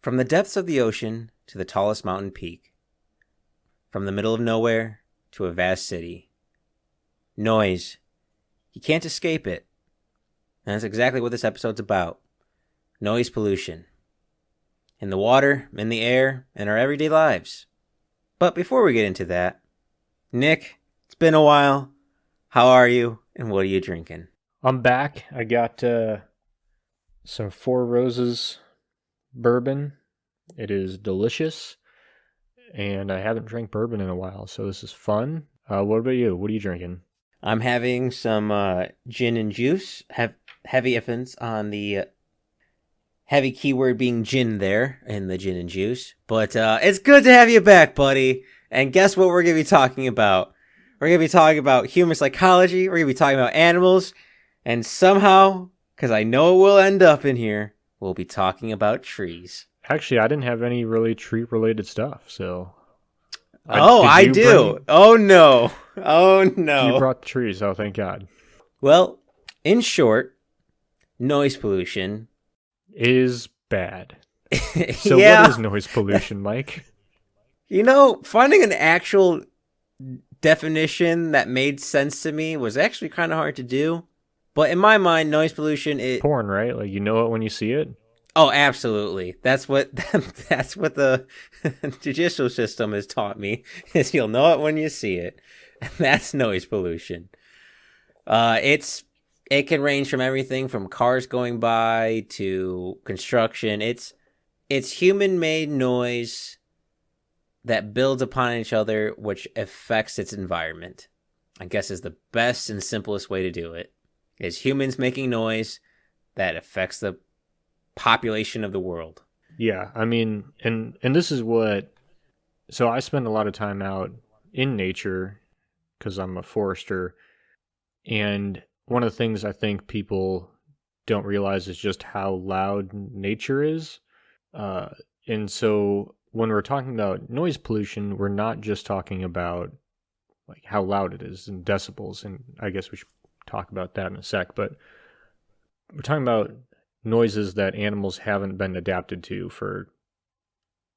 From the depths of the ocean to the tallest mountain peak, from the middle of nowhere to a vast city, noise, you can't escape it. And that's exactly what this episode's about. Noise pollution. In the water, in the air, in our everyday lives. But before we get into that, Nick, it's been a while. How are you, and what are you drinking? I'm back. I got some Four Roses bourbon. It is delicious, and I haven't drank bourbon in a while, so this is fun. What about you? What are you drinking? I'm having some gin and juice. Have heavy emphasis on the heavy keyword being gin there in the gin and juice. But it's good to have you back, buddy. And guess what we're going to be talking about? We're going to be talking about human psychology. We're going to be talking about animals. And somehow, because I know it will end up in here, we'll be talking about trees. Actually, I didn't have any really tree-related stuff, so... I do. Oh, no. Oh, no. You brought the trees, oh, thank God. Well, in short, noise pollution... is bad. So yeah. What is noise pollution, Mike? You know, finding an actual definition that made sense to me was actually kind of hard to do. But in my mind, noise pollution is... porn, right? Like, you know it when you see it? Oh, absolutely. That's what the judicial system has taught me, is you'll know it when you see it. And that's noise pollution. It can range from everything from cars going by to construction. It's human-made noise that builds upon each other, which affects its environment. I guess is the best and simplest way to do it. Is humans making noise that affects the population of the world. Yeah, I mean, and this is what... So I spend a lot of time out in nature because I'm a forester, and one of the things I think people don't realize is just how loud nature is. And so when we're talking about noise pollution, we're not just talking about like how loud it is in decibels, and I guess we should talk about that in a sec, but we're talking about noises that animals haven't been adapted to for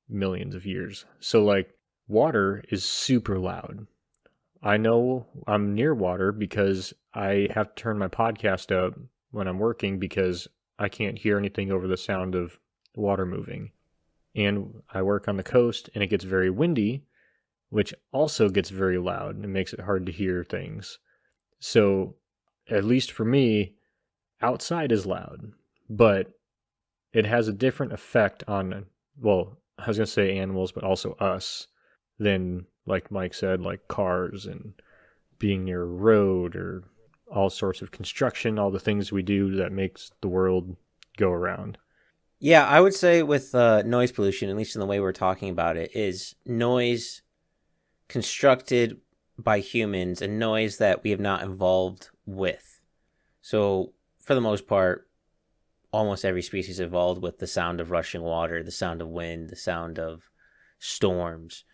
millions of years. So like water is super loud. I know I'm near water because I have to turn my podcast up when I'm working because I can't hear anything over the sound of water moving. And I work on the coast and it gets very windy, which also gets very loud and makes it hard to hear things. So at least for me, outside is loud, but it has a different effect on, well, I was going to say animals, but also us, than, like Mike said, like cars and being near a road or all sorts of construction, all the things we do that makes the world go around. Yeah, I would say with noise pollution, at least in the way we're talking about it, is noise constructed by humans and noise that we have not evolved with. So, for the most part, almost every species evolved with the sound of rushing water, the sound of wind, the sound of storms.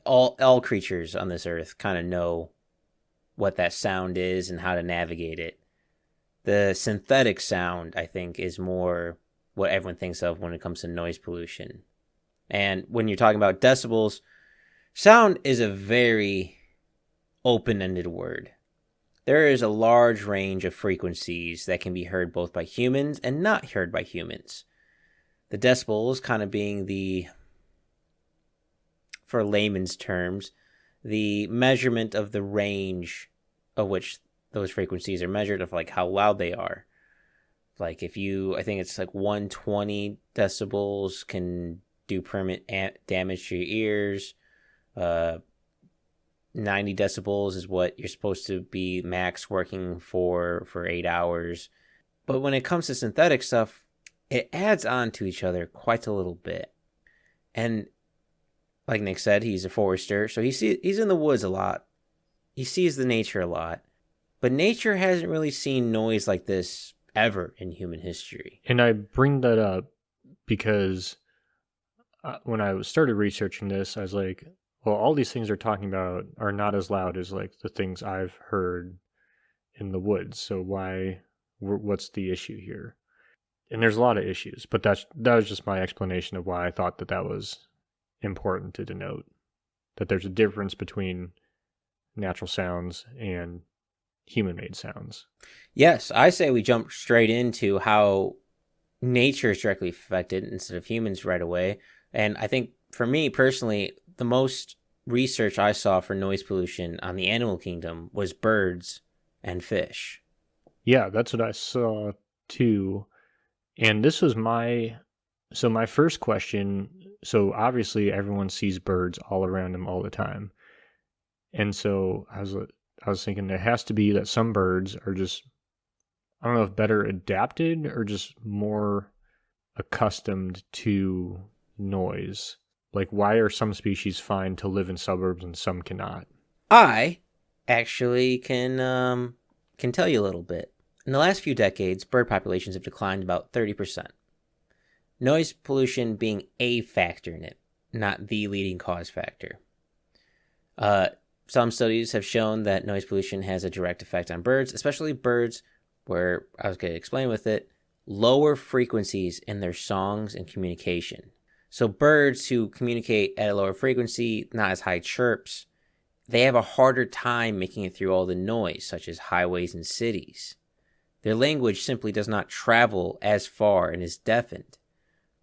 All creatures on this earth kind of know what that sound is and how to navigate it. The synthetic sound, I think, is more what everyone thinks of when it comes to noise pollution. And when you're talking about decibels, sound is a very open-ended word. There is a large range of frequencies that can be heard both by humans and not heard by humans. The decibels kind of being the, for layman's terms, the measurement of the range of which those frequencies are measured, of like how loud they are. Like I think it's like 120 decibels can do permanent damage to your ears. 90 decibels is what you're supposed to be max working for 8 hours. But when it comes to synthetic stuff, it adds on to each other quite a little bit. And like Nick said, he's a forester, so he's in the woods a lot. He sees the nature a lot. But nature hasn't really seen noise like this ever in human history. And I bring that up because when I started researching this, I was like, well, all these things they're talking about are not as loud as like the things I've heard in the woods. So what's the issue here? and there's a lot of issues, but that was just my explanation of why I thought that was important to denote, that there's a difference between natural sounds and human-made sounds. Yes, I say we jump straight into how nature is directly affected instead of humans right away. And I think for me personally, the most research I saw for noise pollution on the animal kingdom was birds and fish. Yeah, that's what I saw too. And this was my first question. So obviously everyone sees birds all around them all the time. And so I was thinking there has to be that some birds are just, I don't know if better adapted or just more accustomed to noise. Like, why are some species fine to live in suburbs and some cannot? I actually can tell you a little bit. In the last few decades, bird populations have declined about 30%. Noise pollution being a factor in it, not the leading cause factor. Some studies have shown that noise pollution has a direct effect on birds, especially birds where, I was going to explain with it, lower frequencies in their songs and communication. So birds who communicate at a lower frequency, not as high chirps, they have a harder time making it through all the noise, such as highways and cities. Their language simply does not travel as far and is deafened,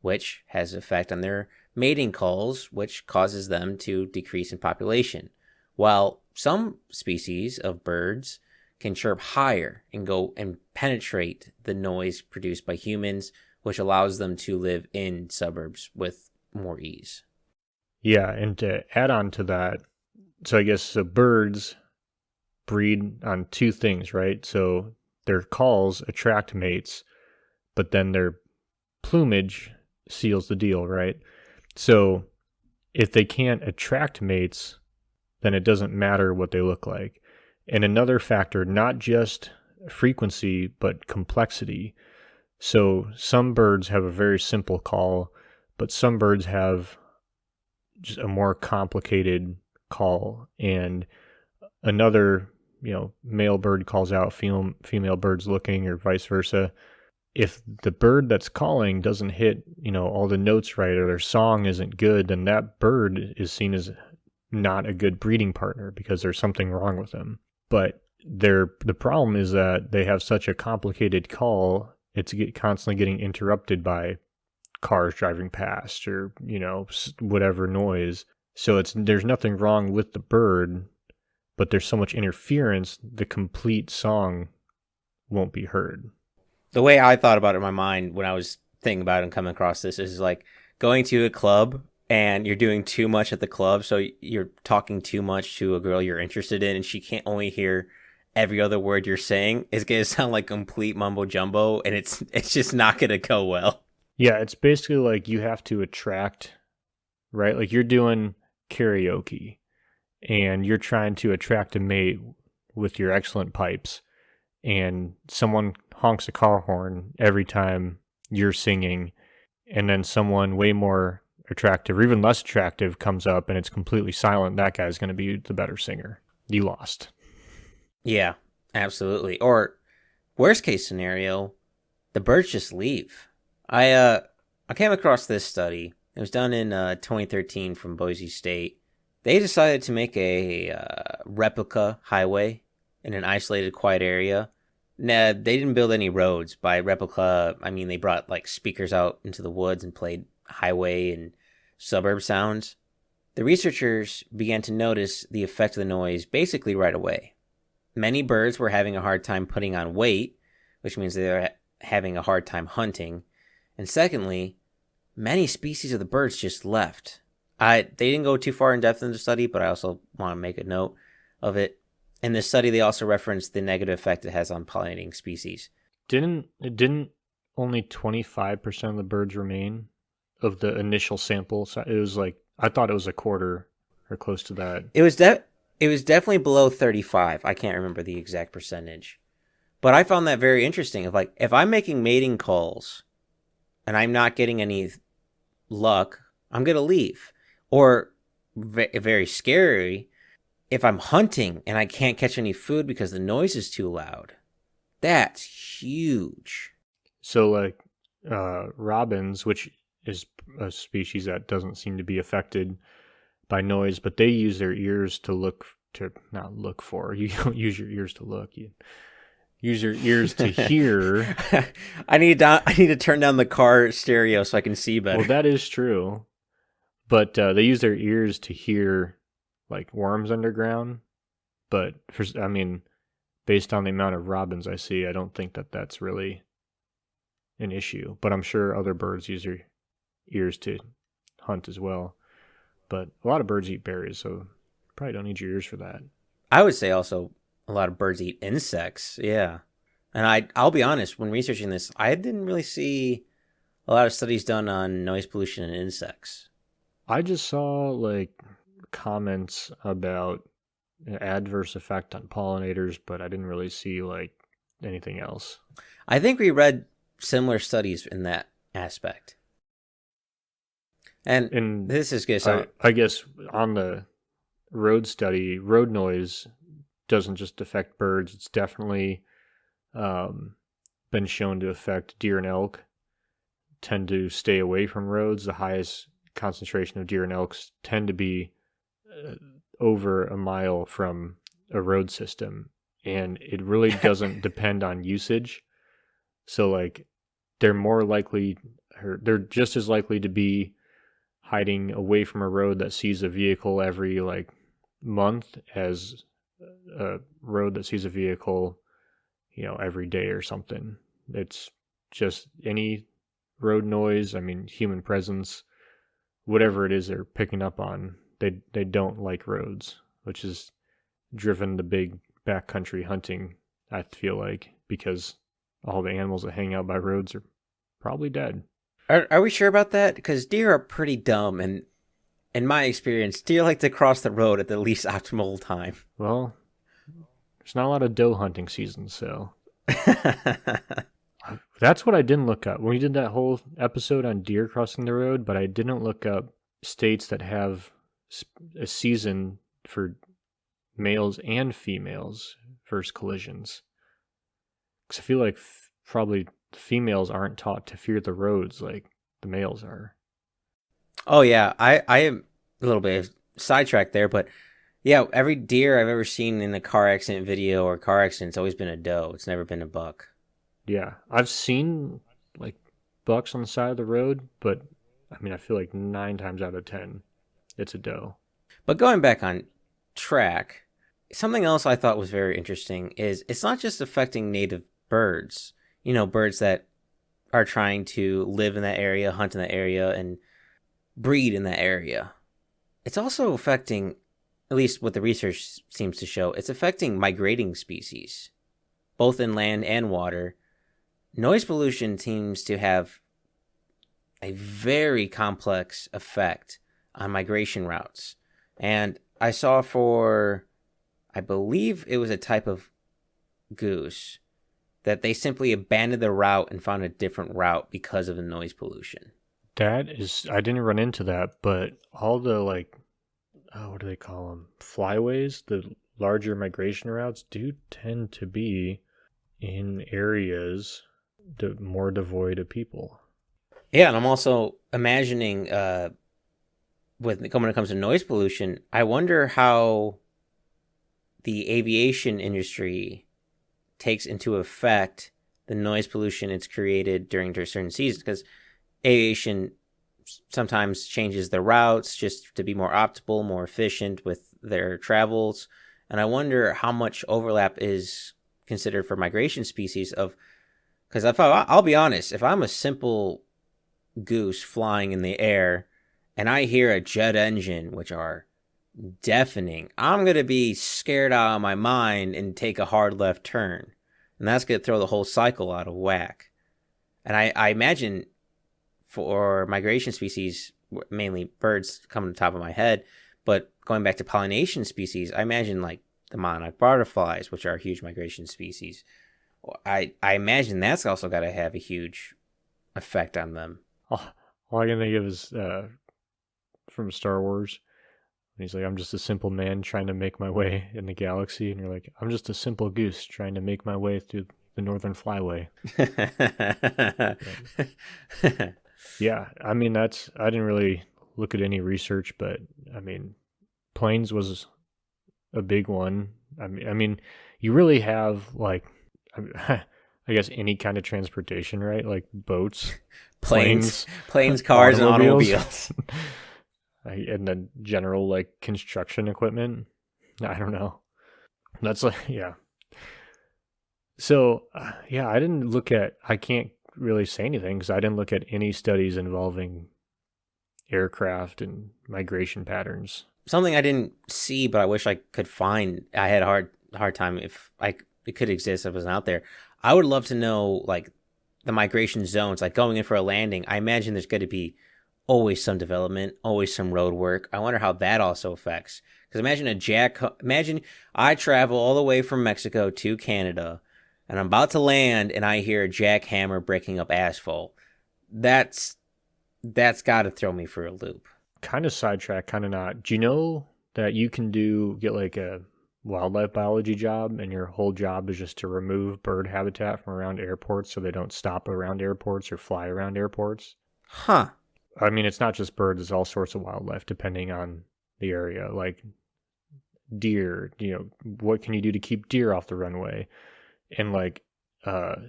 which has an effect on their mating calls, which causes them to decrease in population. While some species of birds can chirp higher and go and penetrate the noise produced by humans, which allows them to live in suburbs with more ease. Yeah, and to add on to that, so I guess the birds breed on two things, right? So their calls attract mates, but then their plumage seals the deal, right? So if they can't attract mates, then it doesn't matter what they look like. And another factor, not just frequency, but complexity. So some birds have a very simple call, but some birds have just a more complicated call. And another, male bird calls out female birds looking, or vice versa. If the bird that's calling doesn't hit, all the notes right, or their song isn't good, then that bird is seen as not a good breeding partner because there's something wrong with them. But the problem is that they have such a complicated call, it's constantly getting interrupted by cars driving past or, whatever noise. So there's nothing wrong with the bird, but there's so much interference, the complete song won't be heard. The way I thought about it in my mind when I was thinking about it and coming across this is like going to a club and you're doing too much at the club, so you're talking too much to a girl you're interested in and she can't only hear every other word you're saying. It's going to sound like complete mumbo jumbo, and it's just not going to go well. Yeah, it's basically like you have to attract, right? Like you're doing karaoke and you're trying to attract a mate with your excellent pipes, and someone honks a car horn every time you're singing, and then someone way more attractive or even less attractive comes up and it's completely silent. That guy's going to be the better singer. You lost. Yeah, absolutely. Or worst case scenario, the birds just leave. I came across this study. It was done in 2013 from Boise State. They decided to make a replica highway in an isolated, quiet area. Nah, they didn't build any roads. By replica, I mean they brought like speakers out into the woods and played highway and suburb sounds. The researchers began to notice the effect of the noise basically right away. Many birds were having a hard time putting on weight, which means they were having a hard time hunting. And secondly, many species of the birds just left. They didn't go too far in depth in the study, but I also want to make a note of it. In this study, they also referenced the negative effect it has on pollinating species. Didn't only 25% of the birds remain of the initial sample? So it was like, I thought it was a quarter or close to that. It was definitely below 35. I can't remember the exact percentage. But I found that very interesting. If I'm making mating calls and I'm not getting any luck, I'm going to leave. Or very scary, if I'm hunting and I can't catch any food because the noise is too loud. That's huge. So like robins, which is a species that doesn't seem to be affected by noise, but they use their ears to not look for. You don't use your ears to look. You use your ears to hear. I need to turn down the car stereo so I can see better. Well, that is true, but they use their ears to hear like worms underground. But I mean, based on the amount of robins I see, I don't think that that's really an issue. But I'm sure other birds use their ears to hunt as well. But a lot of birds eat berries, so probably don't need your ears for that. I would say also a lot of birds eat insects. Yeah. And I'll be honest, when researching this, I didn't really see a lot of studies done on noise pollution and insects. I just saw like comments about adverse effect on pollinators, but I didn't really see like anything else. I think we read similar studies in that aspect. And this is good. So I guess on the road study, road noise doesn't just affect birds. It's definitely been shown to affect deer and elk. Tend to stay away from roads. The highest concentration of deer and elks tend to be over a mile from a road system, and it really doesn't depend on usage. So like they're just as likely to be hiding away from a road that sees a vehicle every like month as a road that sees a vehicle, every day or something. It's just any road noise, I mean human presence, whatever it is they're picking up on. They don't like roads, which has driven the big backcountry hunting, I feel like, because all the animals that hang out by roads are probably dead. Are we sure about that? Because deer are pretty dumb, and in my experience, deer like to cross the road at the least optimal time. Well, there's not a lot of doe hunting season, so that's what I didn't look up. We did that whole episode on deer crossing the road, but I didn't look up states that have a season for males and females versus collisions. Because I feel like probably females aren't taught to fear the roads like the males are. Oh yeah, I am a little bit sidetracked there, but yeah, every deer I've ever seen in a car accident video or car accident's always been a doe. It's never been a buck. Yeah, I've seen like bucks on the side of the road, but I mean, I feel like 9 times out of 10, it's a doe. But going back on track, something else I thought was very interesting is it's not just affecting native birds, birds that are trying to live in that area, hunt in that area, and breed in that area. It's also affecting, at least what the research seems to show, it's affecting migrating species, both in land and water. Noise pollution seems to have a very complex effect on migration routes. And I saw I believe it was a type of goose, that they simply abandoned the route and found a different route because of the noise pollution. I didn't run into that, but all the what do they call them? Flyways, the larger migration routes do tend to be in areas more devoid of people. Yeah, and I'm also imagining when it comes to noise pollution, I wonder how the aviation industry takes into effect the noise pollution it's created during certain seasons, because aviation sometimes changes their routes just to be more optimal, more efficient with their travels. And I wonder how much overlap is considered for migration species because I'll be honest, if I'm a simple goose flying in the air and I hear a jet engine, which are deafening, I'm going to be scared out of my mind and take a hard left turn. And that's going to throw the whole cycle out of whack. And I imagine for migration species, mainly birds come to the top of my head, but going back to pollination species, I imagine like the monarch butterflies, which are huge migration species. I imagine that's also got to have a huge effect on them. All I can think of is from Star Wars. He's like, I'm just a simple man trying to make my way in the galaxy. And you're like, I'm just a simple goose trying to make my way through the Northern Flyway. Yeah, I mean, I didn't really look at any research, but I mean, planes was a big one. I mean, you really have like, I guess any kind of transportation, right? Like boats, planes, cars, and automobiles, automobiles. and then general like construction equipment. I don't know. That's like, yeah. So, yeah, I can't really say anything because I didn't look at any studies involving aircraft and migration patterns. Something I didn't see, but I wish I could find. I had a hard time if it could exist if it wasn't out there. I would love to know like the migration zones, like going in for a landing. I imagine there's going to be always some development, always some road work. I wonder how that also affects. Because imagine I travel all the way from Mexico to Canada, and I'm about to land, and I hear a jackhammer breaking up asphalt. That's got to throw me for a loop. Kind of sidetrack, kind of not. Do you know that you can get like a wildlife biology job and your whole job is just to remove bird habitat from around airports so they don't stop around airports or fly around airports? Huh. I mean, it's not just birds, it's all sorts of wildlife depending on the area. Like deer, what can you do to keep deer off the runway? And like not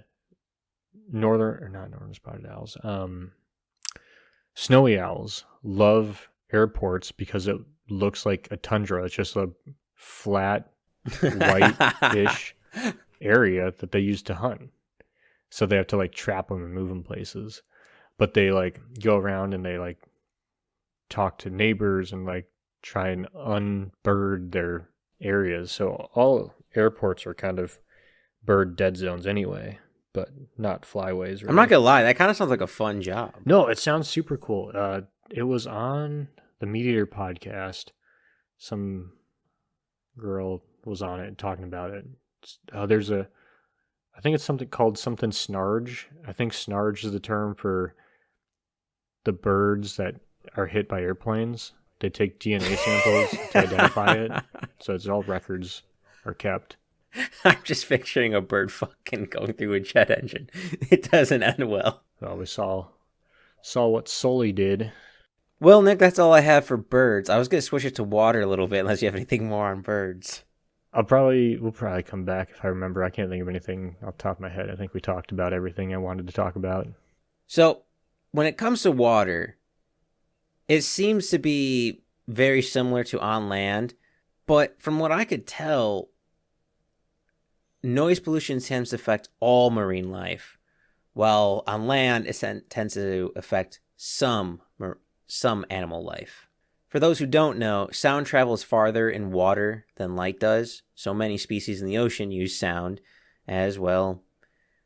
northern spotted owls. Snowy owls love airports because it looks like a tundra. It's just a flat, white-ish area that they use to hunt. So they have to like trap them and move them places. But they like go around and they like talk to neighbors and like try and unbird their areas. So all airports are kind of bird dead zones anyway, but not flyways. Really. I'm not gonna lie, that kind of sounds like a fun job. No, it sounds super cool. It was on the Meat Eater podcast. Some girl was on it talking about it. I think it's something called something snarge. I think snarge is the term for the birds that are hit by airplanes. They take DNA samples to identify it. So it's all records are kept. I'm just picturing a bird fucking going through a jet engine. It doesn't end well. Well, we saw what Sully did. Well, Nick, that's all I have for birds. I was going to switch it to water a little bit unless you have anything more on birds. We'll probably come back if I remember. I can't think of anything off the top of my head. I think we talked about everything I wanted to talk about. So, when it comes to water, it seems to be very similar to on land, but from what I could tell, noise pollution tends to affect all marine life, while on land it tends to affect some animal life. For those who don't know, sound travels farther in water than light does, so many species in the ocean use sound as well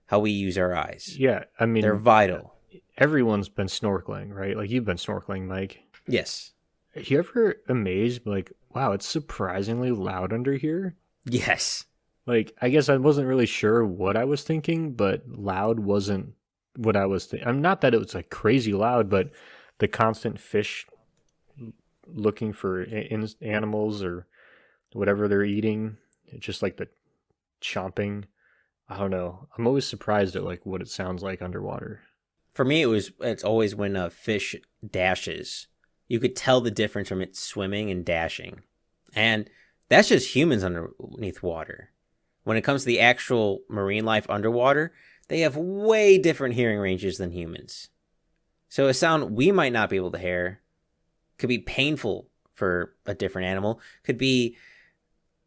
how we use our eyes. Yeah, I mean, they're vital. Everyone's been snorkeling, right? Like you've been snorkeling, Mike. Yes. Are you ever amazed, like, wow, it's surprisingly loud under here? Yes. Like, I guess I wasn't really sure what I was thinking, but loud wasn't what I was thinking. I'm not that it was like crazy loud, but the constant fish looking for animals or whatever they're eating, it's just like the chomping. I don't know. I'm always surprised at like what it sounds like underwater. For me, it's always when a fish dashes. You could tell the difference from it swimming and dashing. And that's just humans underneath water. When it comes to the actual marine life underwater, they have way different hearing ranges than humans. So a sound we might not be able to hear could be painful for a different animal, could be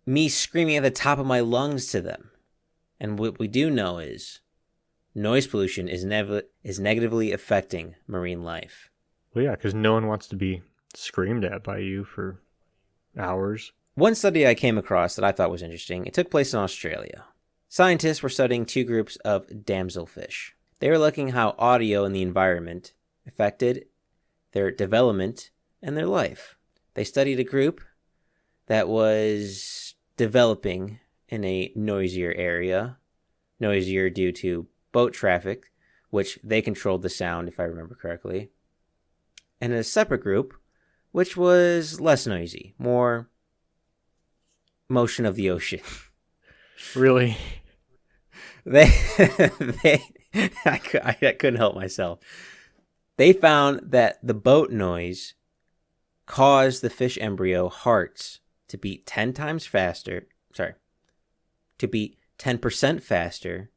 me screaming at the top of my lungs to them. And what we do know is noise pollution is negatively affecting marine life. Well, yeah, because no one wants to be screamed at by you for hours. One study I came across that I thought was interesting, it took place in Australia. Scientists were studying two groups of damselfish. They were looking how audio in the environment affected their development and their life. They studied a group that was developing in a noisier area, noisier due to boat traffic, which they controlled the sound, if I remember correctly, and a separate group, which was less noisy, more motion of the ocean. Really? they they I couldn't help myself. They found that the boat noise caused the fish embryo hearts to beat 10 times faster. Sorry, to beat 10% faster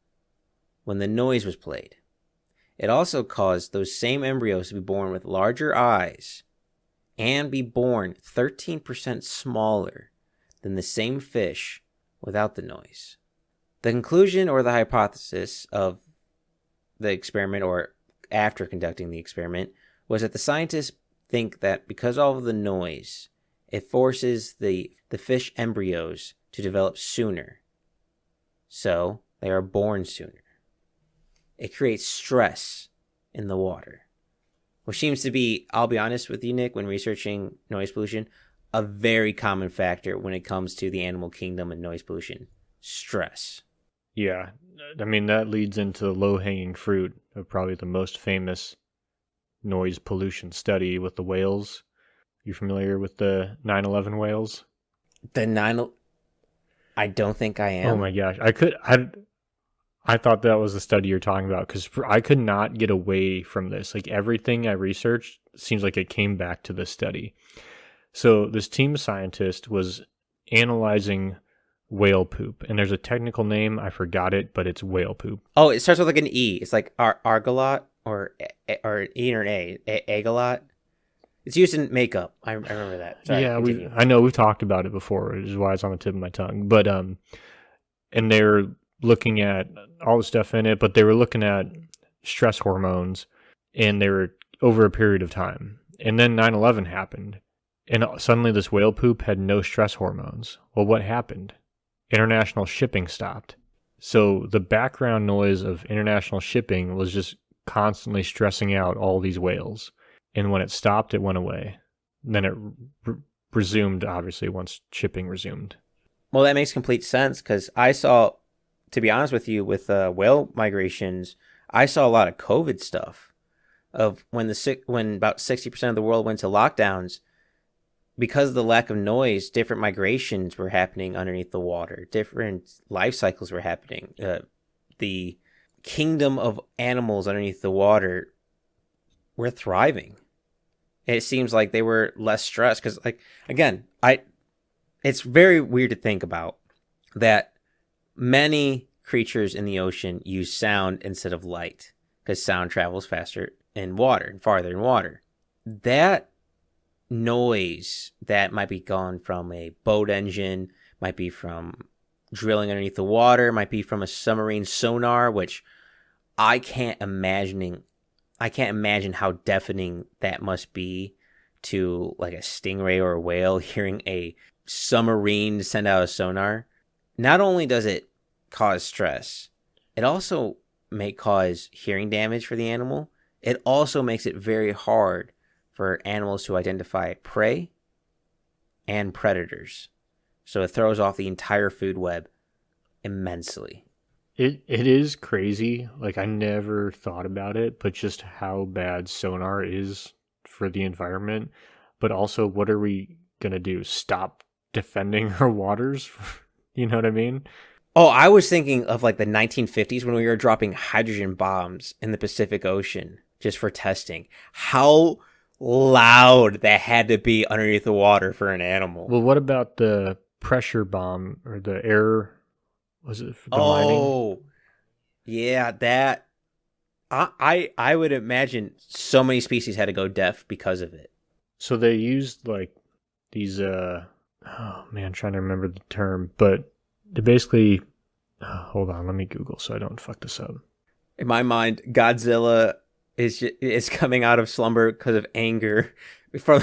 when the noise was played. It also caused those same embryos to be born with larger eyes and be born 13% smaller than the same fish without the noise. The conclusion or the hypothesis of the experiment, or after conducting the experiment, was that the scientists think that because of all of the noise, it forces the fish embryos to develop sooner. So they are born sooner. It creates stress in the water, which seems to be, I'll be honest with you, Nick, when researching noise pollution, a very common factor when it comes to the animal kingdom and noise pollution. Stress. Yeah, I mean, that leads into the low-hanging fruit of probably the most famous noise pollution study with the whales. You familiar with the 9/11 whales? I don't think I Oh am. my gosh, I thought that was the study you're talking about because I could not get away from this. Like everything I researched seems like it came back to this study. So this team of scientists was analyzing whale poop, and there's a technical name, I forgot it, but it's whale poop. Oh, it starts with like an E. It's like argalot or an E or an A. Agalot. It's used in makeup. I remember that. Sorry, Yeah, continue. I know we've talked about it before, which is why it's on the tip of my tongue. But and they're looking at all the stuff in it, but they were looking at stress hormones, and they were over a period of time. And then 9/11 happened, and suddenly this whale poop had no stress hormones. Well, what happened? International shipping stopped. So the background noise of international shipping was just constantly stressing out all these whales. And when it stopped, it went away. Then it resumed, obviously, once shipping resumed. Well, that makes complete sense because I saw, to be honest with you, with whale migrations, I saw a lot of COVID stuff of when about 60% of the world went to lockdowns. Because of the lack of noise, different migrations were happening underneath the water. Different life cycles were happening. The kingdom of animals underneath the water were thriving. It seems like they were less stressed because, like, again, it's very weird to think about that many creatures in the ocean use sound instead of light because sound travels faster in water and farther in water. That noise that might be gone from a boat engine, might be from drilling underneath the water, might be from a submarine sonar, which I can't imagine how deafening that must be to like a stingray or a whale hearing a submarine send out a sonar. Not only does it cause stress, it also may cause hearing damage for the animal. It also makes it very hard for animals to identify prey and predators. So it throws off the entire food web immensely. It is crazy. Like, I never thought about it, but just how bad sonar is for the environment. But also, what are we going to do? Stop defending our waters? You know what I mean? Oh, I was thinking of like the 1950s when we were dropping hydrogen bombs in the Pacific Ocean just for testing. How loud that had to be underneath the water for an animal. Well, what about the pressure bomb or the air? Was it the mining? Oh, yeah, that. I would imagine so many species had to go deaf because of it. So they used like these. Oh man, I'm trying to remember the term, but they basically. Hold on, let me Google so I don't fuck this up. In my mind, Godzilla is coming out of slumber because of anger,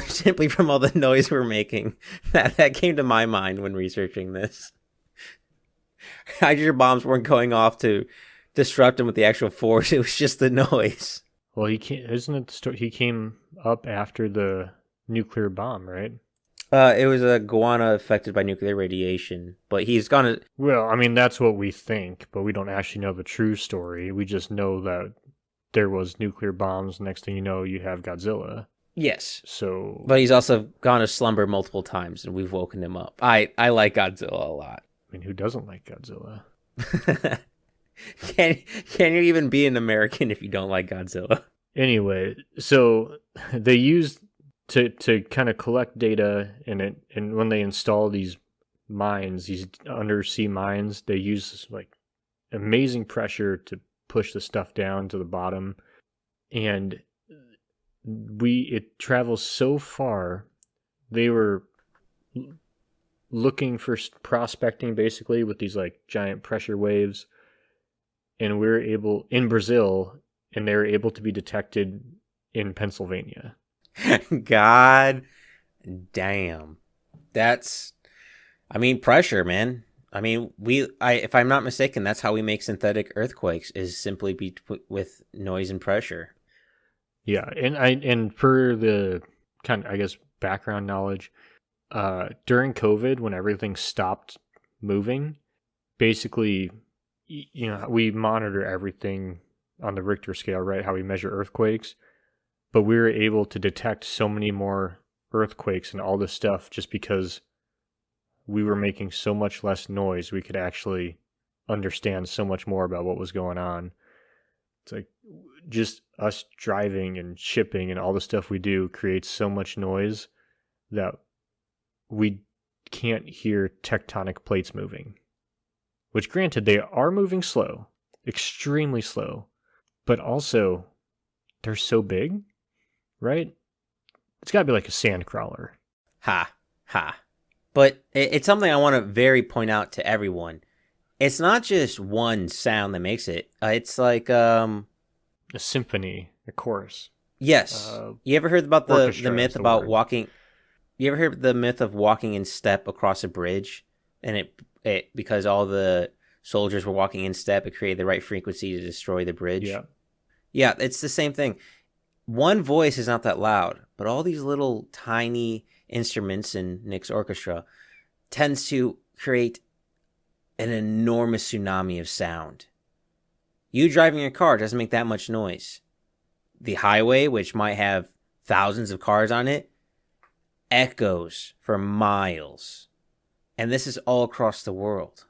simply from all the noise we're making. That came to my mind when researching this. Hydrogen bombs weren't going off to disrupt him with the actual force; it was just the noise. Well, he came, isn't it? He came up after the nuclear bomb, right? It was a goanna affected by nuclear radiation, but he's gone. Well, I mean that's what we think, but we don't actually know the true story. We just know that there was nuclear bombs. Next thing you know, you have Godzilla. Yes. So, but he's also gone to slumber multiple times, and we've woken him up. I like Godzilla a lot. I mean, who doesn't like Godzilla? Can can you even be an American if you don't like Godzilla? Anyway, so they use to kind of collect data and when they install these mines, these undersea mines, they use this like amazing pressure to push the stuff down to the bottom, and it travels so far. They were looking for prospecting basically with these like giant pressure waves, and we were able in Brazil, and they were able to be detected in Pennsylvania. God damn. That's, I mean, pressure, man. I mean, if I'm not mistaken, that's how we make synthetic earthquakes, is simply with noise and pressure. Yeah, and for the kind of, I guess, background knowledge, during COVID when everything stopped moving, basically, we monitor everything on the Richter scale, right? How we measure earthquakes, but we were able to detect so many more earthquakes and all this stuff just because we were making so much less noise. We could actually understand so much more about what was going on. It's like just us driving and shipping and all the stuff we do creates so much noise that we can't hear tectonic plates moving. Which, granted, they are moving slow, extremely slow, but also they're so big, right? It's got to be like a sand crawler. Ha, ha. But it's something I want to very point out to everyone. It's not just one sound that makes it. It's like a symphony, a chorus. Yes. You ever heard about the myth about word. walking? You ever heard the myth of walking in step across a bridge, and it because all the soldiers were walking in step, it created the right frequency to destroy the bridge. Yeah. Yeah, it's the same thing. One voice is not that loud, but all these little tiny instruments in Nick's orchestra tends to create an enormous tsunami of sound. You driving your car doesn't make that much noise. The highway, which might have thousands of cars on it, echoes for miles. And this is all across the world.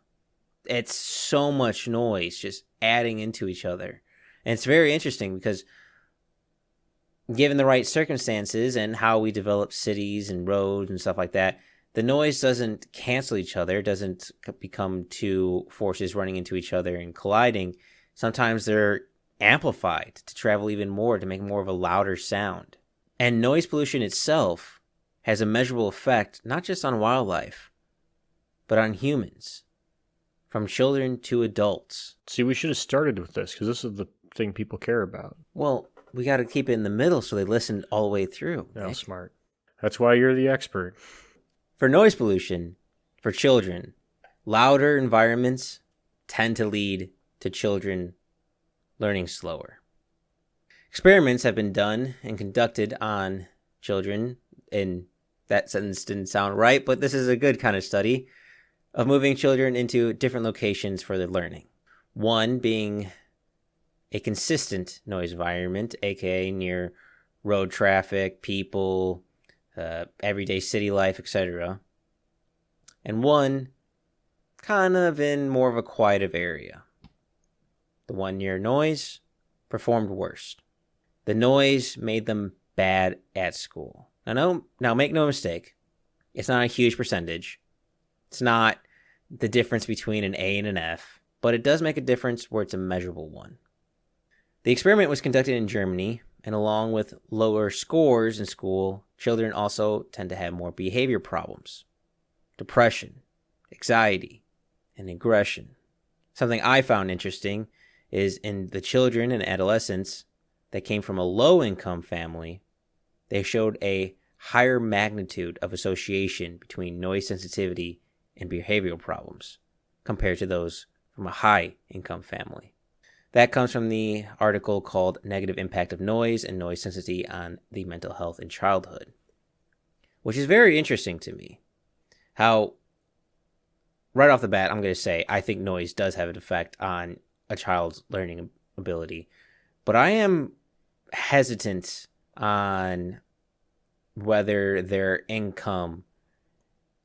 It's so much noise just adding into each other. And it's very interesting because given the right circumstances and how we develop cities and roads and stuff like that, the noise doesn't cancel each other, doesn't become two forces running into each other and colliding. Sometimes they're amplified to travel even more, to make more of a louder sound. And noise pollution itself has a measurable effect not just on wildlife, but on humans, from children to adults. See, we should have started with this because this is the thing people care about. Well, we got to keep it in the middle so they listen all the way through. Oh, smart. That's why you're the expert. For noise pollution, for children, louder environments tend to lead to children learning slower. Experiments have been done and conducted on children, and that sentence didn't sound right, but this is a good kind of study of moving children into different locations for their learning. One being a consistent noise environment, aka near road traffic, people, everyday city life, etc. And one kind of in more of a quieter area. The one near noise performed worst. The noise made them bad at school. Now make no mistake, it's not a huge percentage. It's not the difference between an A and an F, but it does make a difference where it's a measurable one. The experiment was conducted in Germany, and along with lower scores in school, children also tend to have more behavior problems, depression, anxiety, and aggression. Something I found interesting is in the children and adolescents that came from a low-income family, they showed a higher magnitude of association between noise sensitivity and behavioral problems compared to those from a high-income family. That comes from the article called Negative Impact of Noise and Noise Sensitivity on the Mental Health in Childhood, which is very interesting to me. How, right off the bat, I'm going to say I think noise does have an effect on a child's learning ability, but I am hesitant on whether their income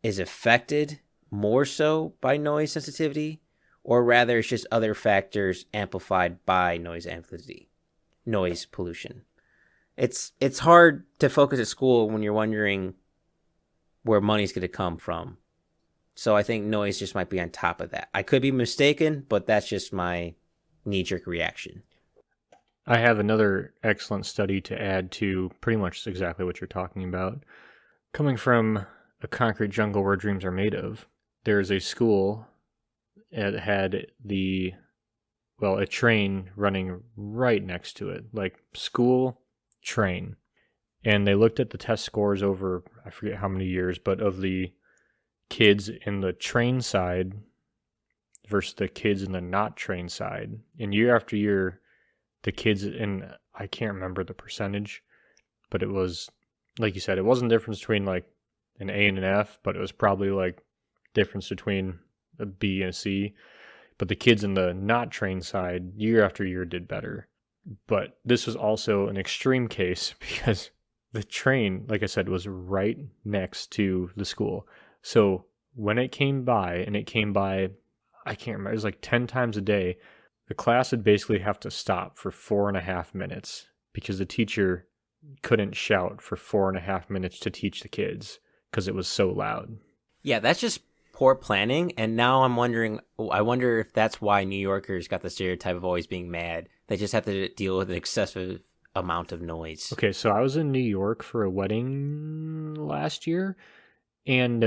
is affected more so by noise sensitivity or rather it's just other factors amplified by noise pollution. It's hard to focus at school when you're wondering where money's going to come from. So I think noise just might be on top of that. I could be mistaken, but that's just my knee-jerk reaction. I have another excellent study to add to pretty much exactly what you're talking about. Coming from a concrete jungle where dreams are made of, there's a school that had a train running right next to it, like school train. And they looked at the test scores over, I forget how many years, but of the kids in the train side versus the kids in the not train side. And year after year, the kids in, I can't remember the percentage, but it was, like you said, it wasn't the difference between like an A and an F, but it was probably like difference between a B and a C. But the kids in the not trained side, year after year, did better. But this was also an extreme case because the train, like I said, was right next to the school. So when it came by, I can't remember, it was like 10 times a day, the class would basically have to stop for 4.5 minutes because the teacher couldn't shout for 4.5 minutes to teach the kids because it was so loud. Yeah, that's just poor planning. And now I wonder if that's why New Yorkers got the stereotype of always being mad. They just have to deal with an excessive amount of noise. Okay, so I was in New York for a wedding last year, and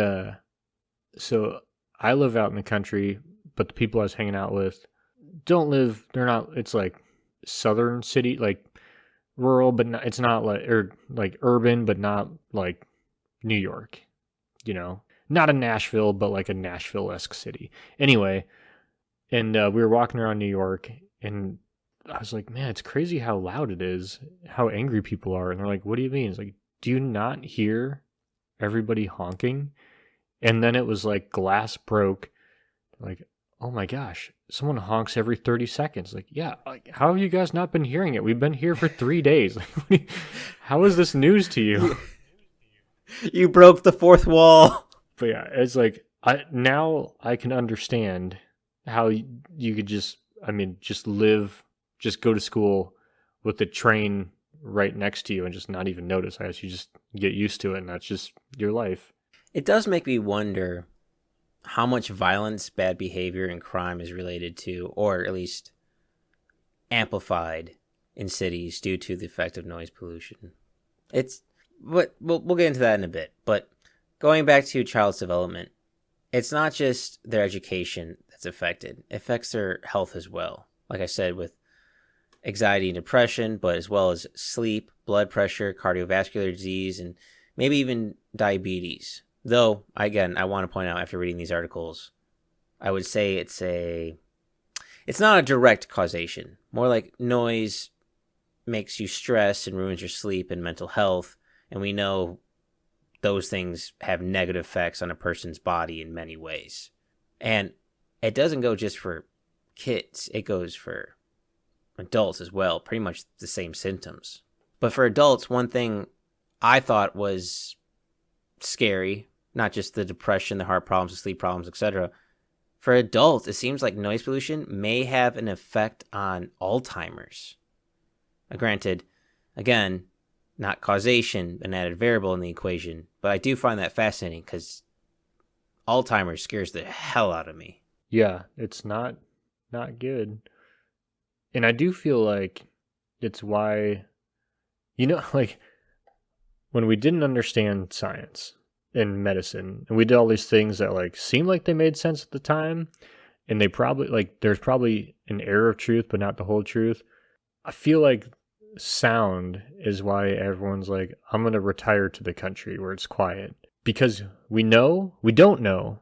so I live out in the country, but the people I was hanging out with it's like southern city, like rural, but not, it's not like, or like urban, but not like New York, not a Nashville, but like a Nashville-esque city. Anyway, and we were walking around New York, and I was like, man, it's crazy how loud it is, how angry people are. And they're like, what do you mean? It's like, do you not hear everybody honking? And then it was like glass broke. Like, oh my gosh, someone honks every 30 seconds. Like, yeah, like, how have you guys not been hearing it? We've been here for 3 days. Like, how is this news to you? You broke the fourth wall. But yeah, it's like, now I can understand how you could just live, just go to school with the train right next to you and just not even notice. I guess you just get used to it, and that's just your life. It does make me wonder how much violence, bad behavior, and crime is related to, or at least amplified in cities due to the effect of noise pollution. But we'll get into that in a bit. But going back to child's development, it's not just their education that's affected. It affects their health as well. Like I said, with anxiety and depression, but as well as sleep, blood pressure, cardiovascular disease, and maybe even diabetes. Though, again, I want to point out after reading these articles, I would say it's not a direct causation. More like noise makes you stress and ruins your sleep and mental health. And we know those things have negative effects on a person's body in many ways. And it doesn't go just for kids. It goes for adults as well. Pretty much the same symptoms. But for adults, one thing I thought was scary, not just the depression, the heart problems, the sleep problems, etc. For adults, it seems like noise pollution may have an effect on Alzheimer's. Granted, again, not causation, an added variable in the equation, but I do find that fascinating because Alzheimer's scares the hell out of me. Yeah, it's not good. And I do feel like it's why, like when we didn't understand science and medicine, and we did all these things that like seemed like they made sense at the time, and they probably there's probably an air of truth, but not the whole truth. I feel like sound is why everyone's like, I'm going to retire to the country where it's quiet. Because we don't know,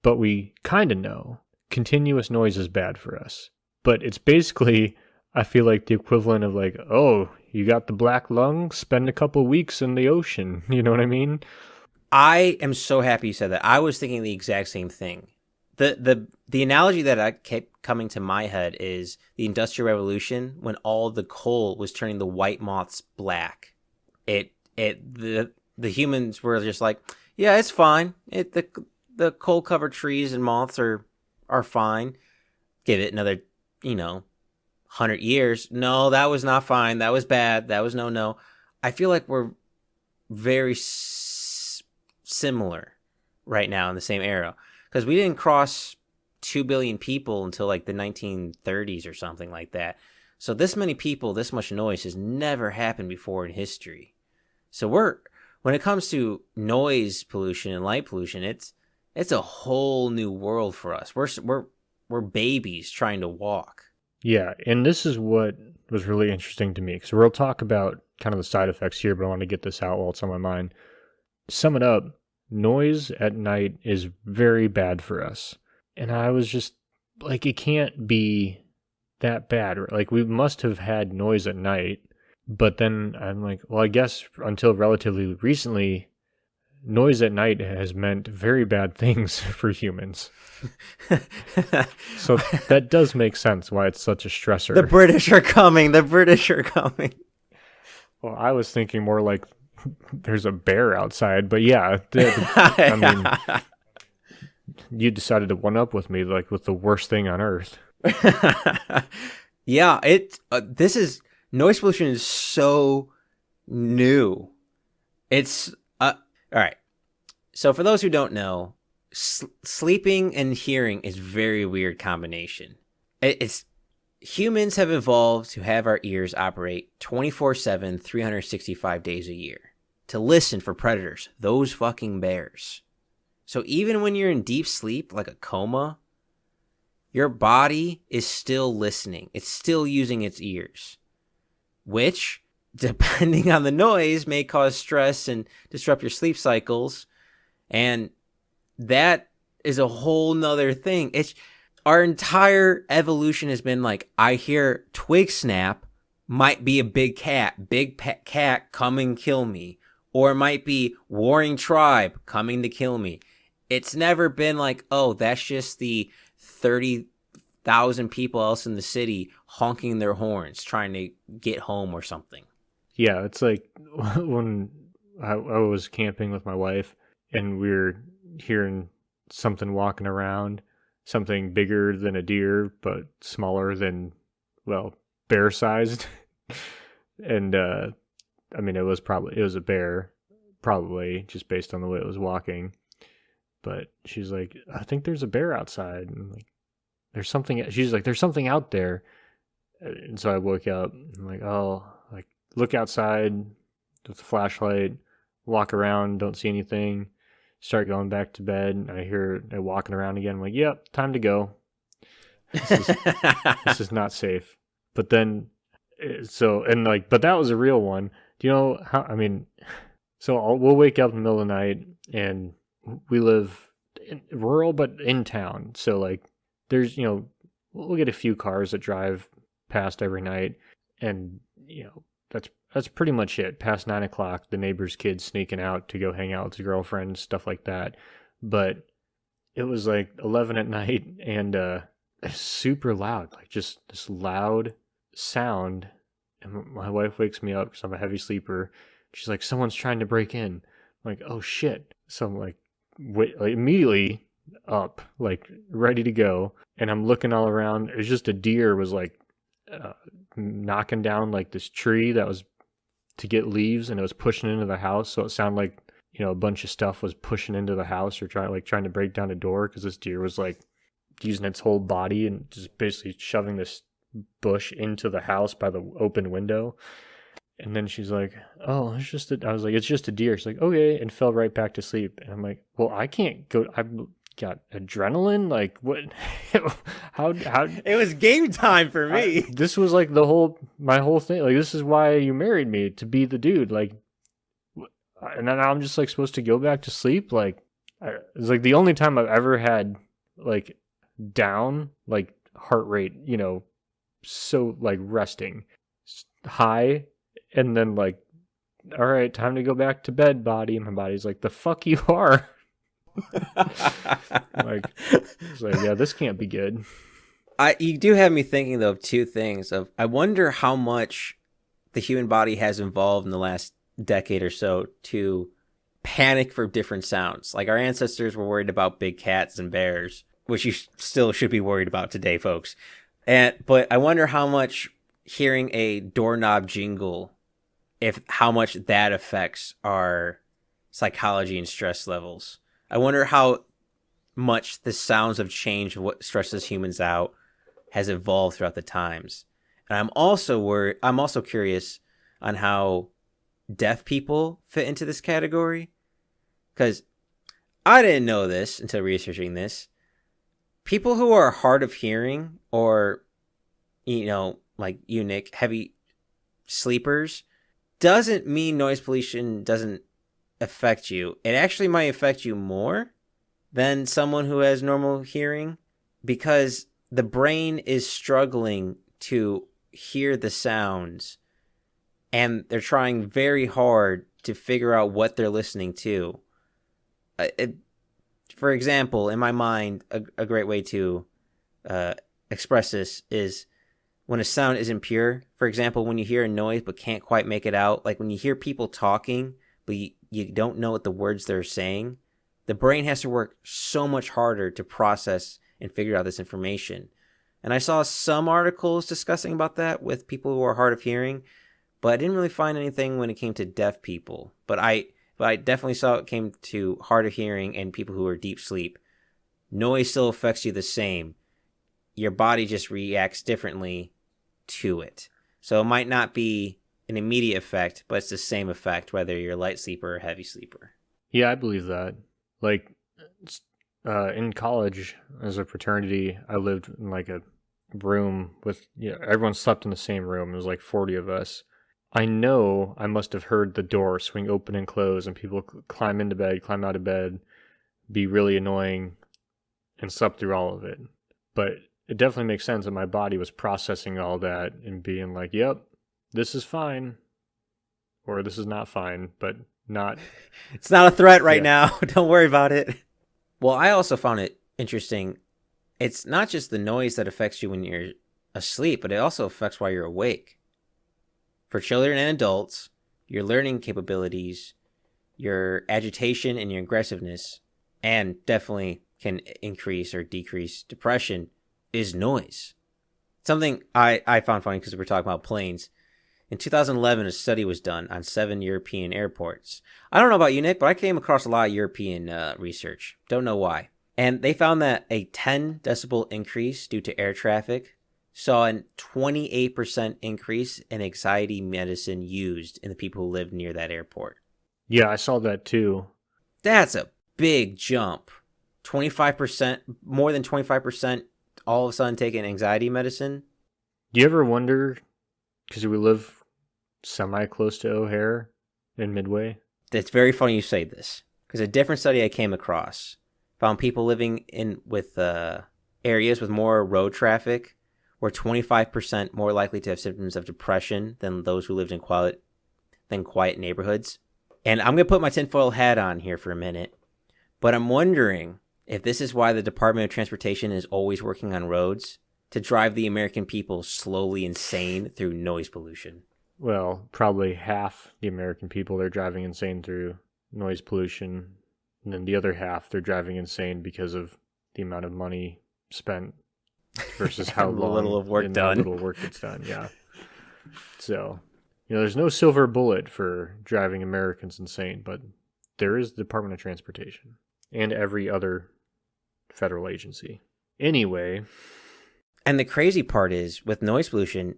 but we kind of know continuous noise is bad for us. But it's basically, I feel like the equivalent of like, oh, you got the black lung, spend a couple weeks in the ocean. You know what I mean? I am so happy you said that. I was thinking the exact same thing. The analogy that I kept coming to my head is the Industrial Revolution when all the coal was turning the white moths black. The humans were just like, yeah, it's fine. The coal covered trees and moths are are fine. Give it another, 100 years. No, that was not fine. That was bad. That was no. I feel like we're very similar right now in the same era, because we didn't cross 2 billion people until like the 1930s or something like that. So this many people, this much noise has never happened before in history. So when it comes to noise pollution and light pollution, it's a whole new world for us. We're babies trying to walk. Yeah, and this is what was really interesting to me, because we'll talk about kind of the side effects here, but I want to get this out while it's on my mind. Sum it up, noise at night is very bad for us. And I was just like, it can't be that bad. Like, we must have had noise at night, but then I'm like, well, I guess until relatively recently, noise at night has meant very bad things for humans. So that does make sense why it's such a stressor. The British are coming. Well, I was thinking more like there's a bear outside, but yeah, I mean, you decided to one up with me, like with the worst thing on earth. Yeah, noise pollution is so new. It's all right. So for those who don't know, sleeping and hearing is very weird combination. It's humans have evolved to have our ears operate 24/7, 365 days a year to listen for predators, those fucking bears. So even when you're in deep sleep, like a coma, your body is still listening. It's still using its ears, which, depending on the noise, may cause stress and disrupt your sleep cycles. And that is a whole nother thing. Our entire evolution has been like, I hear twig snap, might be a big cat, cat come and kill me. Or it might be warring tribe coming to kill me. It's never been like, oh, that's just the 30,000 people else in the city honking their horns trying to get home or something. Yeah, it's like when I was camping with my wife and we were hearing something walking around, something bigger than a deer but smaller than, well, bear-sized. And I mean, it was a bear, probably, just based on the way it was walking. But she's like, I think there's a bear outside. And I'm like, she's like, there's something out there. And so I woke up, and I'm like, oh, like, look outside with the flashlight, walk around, don't see anything, start going back to bed. And I hear it walking around again. I'm like, yep, time to go. This is not safe. But then, but that was a real one. Do you know how, I mean, so we'll wake up in the middle of the night and we live rural, but in town. So like there's, we'll get a few cars that drive past every night. And, that's pretty much it. Past 9:00, the neighbor's kids sneaking out to go hang out with his girlfriend, stuff like that. But it was like 11 at night and super loud, like just this loud sound. And my wife wakes me up because I'm a heavy sleeper. She's like, someone's trying to break in. I'm like, oh shit. So I'm like, immediately up, like ready to go. And I'm looking all around. It's just a deer was like knocking down like this tree that was to get leaves, and it was pushing into the house. So it sounded like, a bunch of stuff was pushing into the house or trying to break down a door, because this deer was like using its whole body and just basically shoving this bush into the house by the open window. And then she's like, oh, I was like, it's just a deer. She's like, okay, and fell right back to sleep. And I'm like, well, I can't go. I've got adrenaline. Like, what? how? It was game time for me. This was like my whole thing. Like, this is why you married me, to be the dude. Like, and then I'm just like supposed to go back to sleep. Like, it's like the only time I've ever had like down, like heart rate, so like resting high, and then like, all right, time to go back to bed, body. And my body's like, the fuck you are. Like, it's like, yeah, this can't be good. You do have me thinking though of two things. I wonder how much the human body has evolved in the last decade or so to panic for different sounds. Like, our ancestors were worried about big cats and bears, which you still should be worried about today, folks. But I wonder how much hearing a doorknob jingle, how much that affects our psychology and stress levels. I wonder how much the sounds have changed, what stresses humans out has evolved throughout the times. And I'm also curious on how deaf people fit into this category, because I didn't know this until researching this. People who are hard of hearing, or like you, Nick, heavy sleepers, doesn't mean noise pollution doesn't affect you. It actually might affect you more than someone who has normal hearing, because the brain is struggling to hear the sounds, and they're trying very hard to figure out what they're listening to. For example, in my mind, a great way to express this is when a sound isn't pure. For example, when you hear a noise but can't quite make it out, like when you hear people talking but you don't know what the words they're saying, the brain has to work so much harder to process and figure out this information. And I saw some articles discussing about that with people who are hard of hearing, but I didn't really find anything when it came to deaf people. But I definitely saw it came to hard of hearing and people who are deep sleep. Noise still affects you the same. Your body just reacts differently to it. So it might not be an immediate effect, but it's the same effect whether you're a light sleeper or a heavy sleeper. Yeah, I believe that. Like, in college, as a fraternity, I lived in like a room with, everyone slept in the same room. It was like 40 of us. I know I must have heard the door swing open and close and people climb into bed, climb out of bed, be really annoying, and slept through all of it. But it definitely makes sense that my body was processing all that and being like, yep, this is fine, or this is not fine, but not... It's not a threat right now. Don't worry about it. Well, I also found it interesting. It's not just the noise that affects you when you're asleep, but it also affects while you're awake. For children and adults, your learning capabilities, your agitation and your aggressiveness, and definitely can increase or decrease depression, is noise. Something I found funny because we're talking about planes. In 2011, a study was done on 7 European airports. I don't know about you, Nick, but I came across a lot of European research. Don't know why. And they found that a 10 decibel increase due to air traffic saw a 28% increase in anxiety medicine used in the people who lived near that airport. Yeah, I saw that too. That's a big jump. 25%, more than 25% all of a sudden taking anxiety medicine. Do you ever wonder, because we live semi-close to O'Hare in Midway? It's very funny you say this, because a different study I came across found people living with areas with more road traffic were 25% more likely to have symptoms of depression than those who lived in quiet neighborhoods. And I'm going to put my tinfoil hat on here for a minute, but I'm wondering if this is why the Department of Transportation is always working on roads to drive the American people slowly insane through noise pollution. Well, probably half the American people, they're driving insane through noise pollution, and then the other half, they're driving insane because of the amount of money spent versus how long little of work done. How little work gets done, yeah. So, there's no silver bullet for driving Americans insane, but there is the Department of Transportation and every other federal agency. Anyway. And the crazy part is, with noise pollution,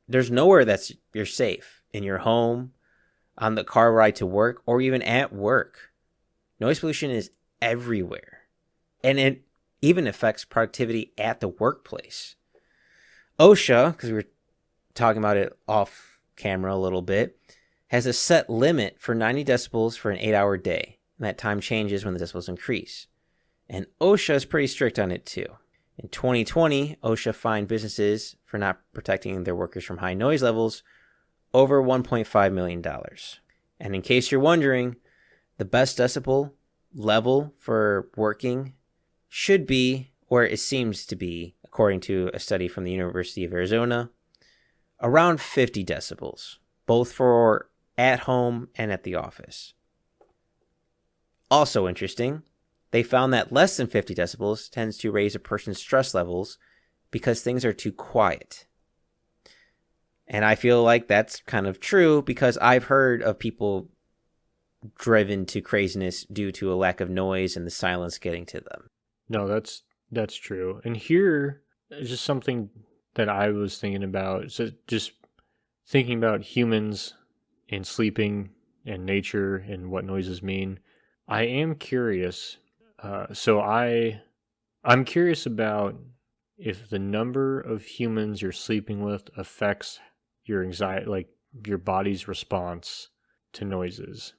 there's nowhere you're safe. In your home, on the car ride to work, or even at work. Noise pollution is everywhere. And it even affects productivity at the workplace. OSHA, because we were talking about it off camera a little bit, has a set limit for 90 decibels for an 8-hour day. And that time changes when the decibels increase. And OSHA is pretty strict on it too. In 2020, OSHA fined businesses for not protecting their workers from high noise levels over $1.5 million. And in case you're wondering, the best decibel level for working should be, or it seems to be, according to a study from the University of Arizona, around 50 decibels, both for at home and at the office. Also interesting, They found that less than 50 decibels tends to raise a person's stress levels because things are too quiet. And I feel like that's kind of true because I've heard of people driven to craziness due to a lack of noise and the silence getting to them. No, that's true. And here is just something that I was thinking about. So just thinking about humans and sleeping and nature and what noises mean. I am curious. I'm curious about if the number of humans you're sleeping with affects your anxiety, like your body's response to noises.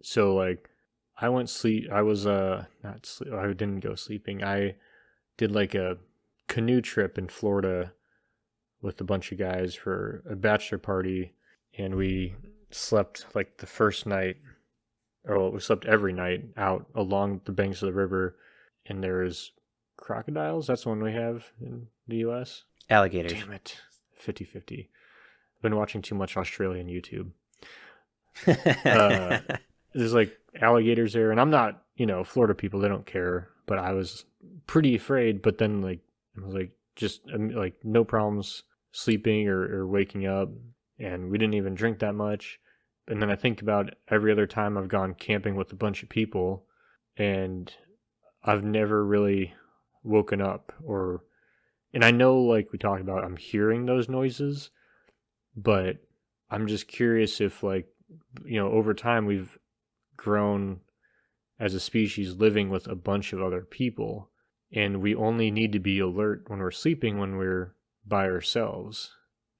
So like I went sleep. I was not sleep. I didn't go sleeping. I did like a canoe trip in Florida with a bunch of guys for a bachelor party, and we slept like the first night, or well, we slept every night out along the banks of the river, and there's crocodiles. That's the one we have in the U.S. Alligators. Damn it, 50-50. I've been watching too much Australian YouTube. There's like alligators there, and I'm not, Florida people, they don't care, but I was pretty afraid. But then like I was like just like no problems sleeping or waking up, and we didn't even drink that much. And then I think about every other time I've gone camping with a bunch of people, and I've never really woken up, and I know, like we talked about, I'm hearing those noises, but I'm just curious if, like, over time we've grown as a species living with a bunch of other people, and we only need to be alert when we're sleeping when we're by ourselves.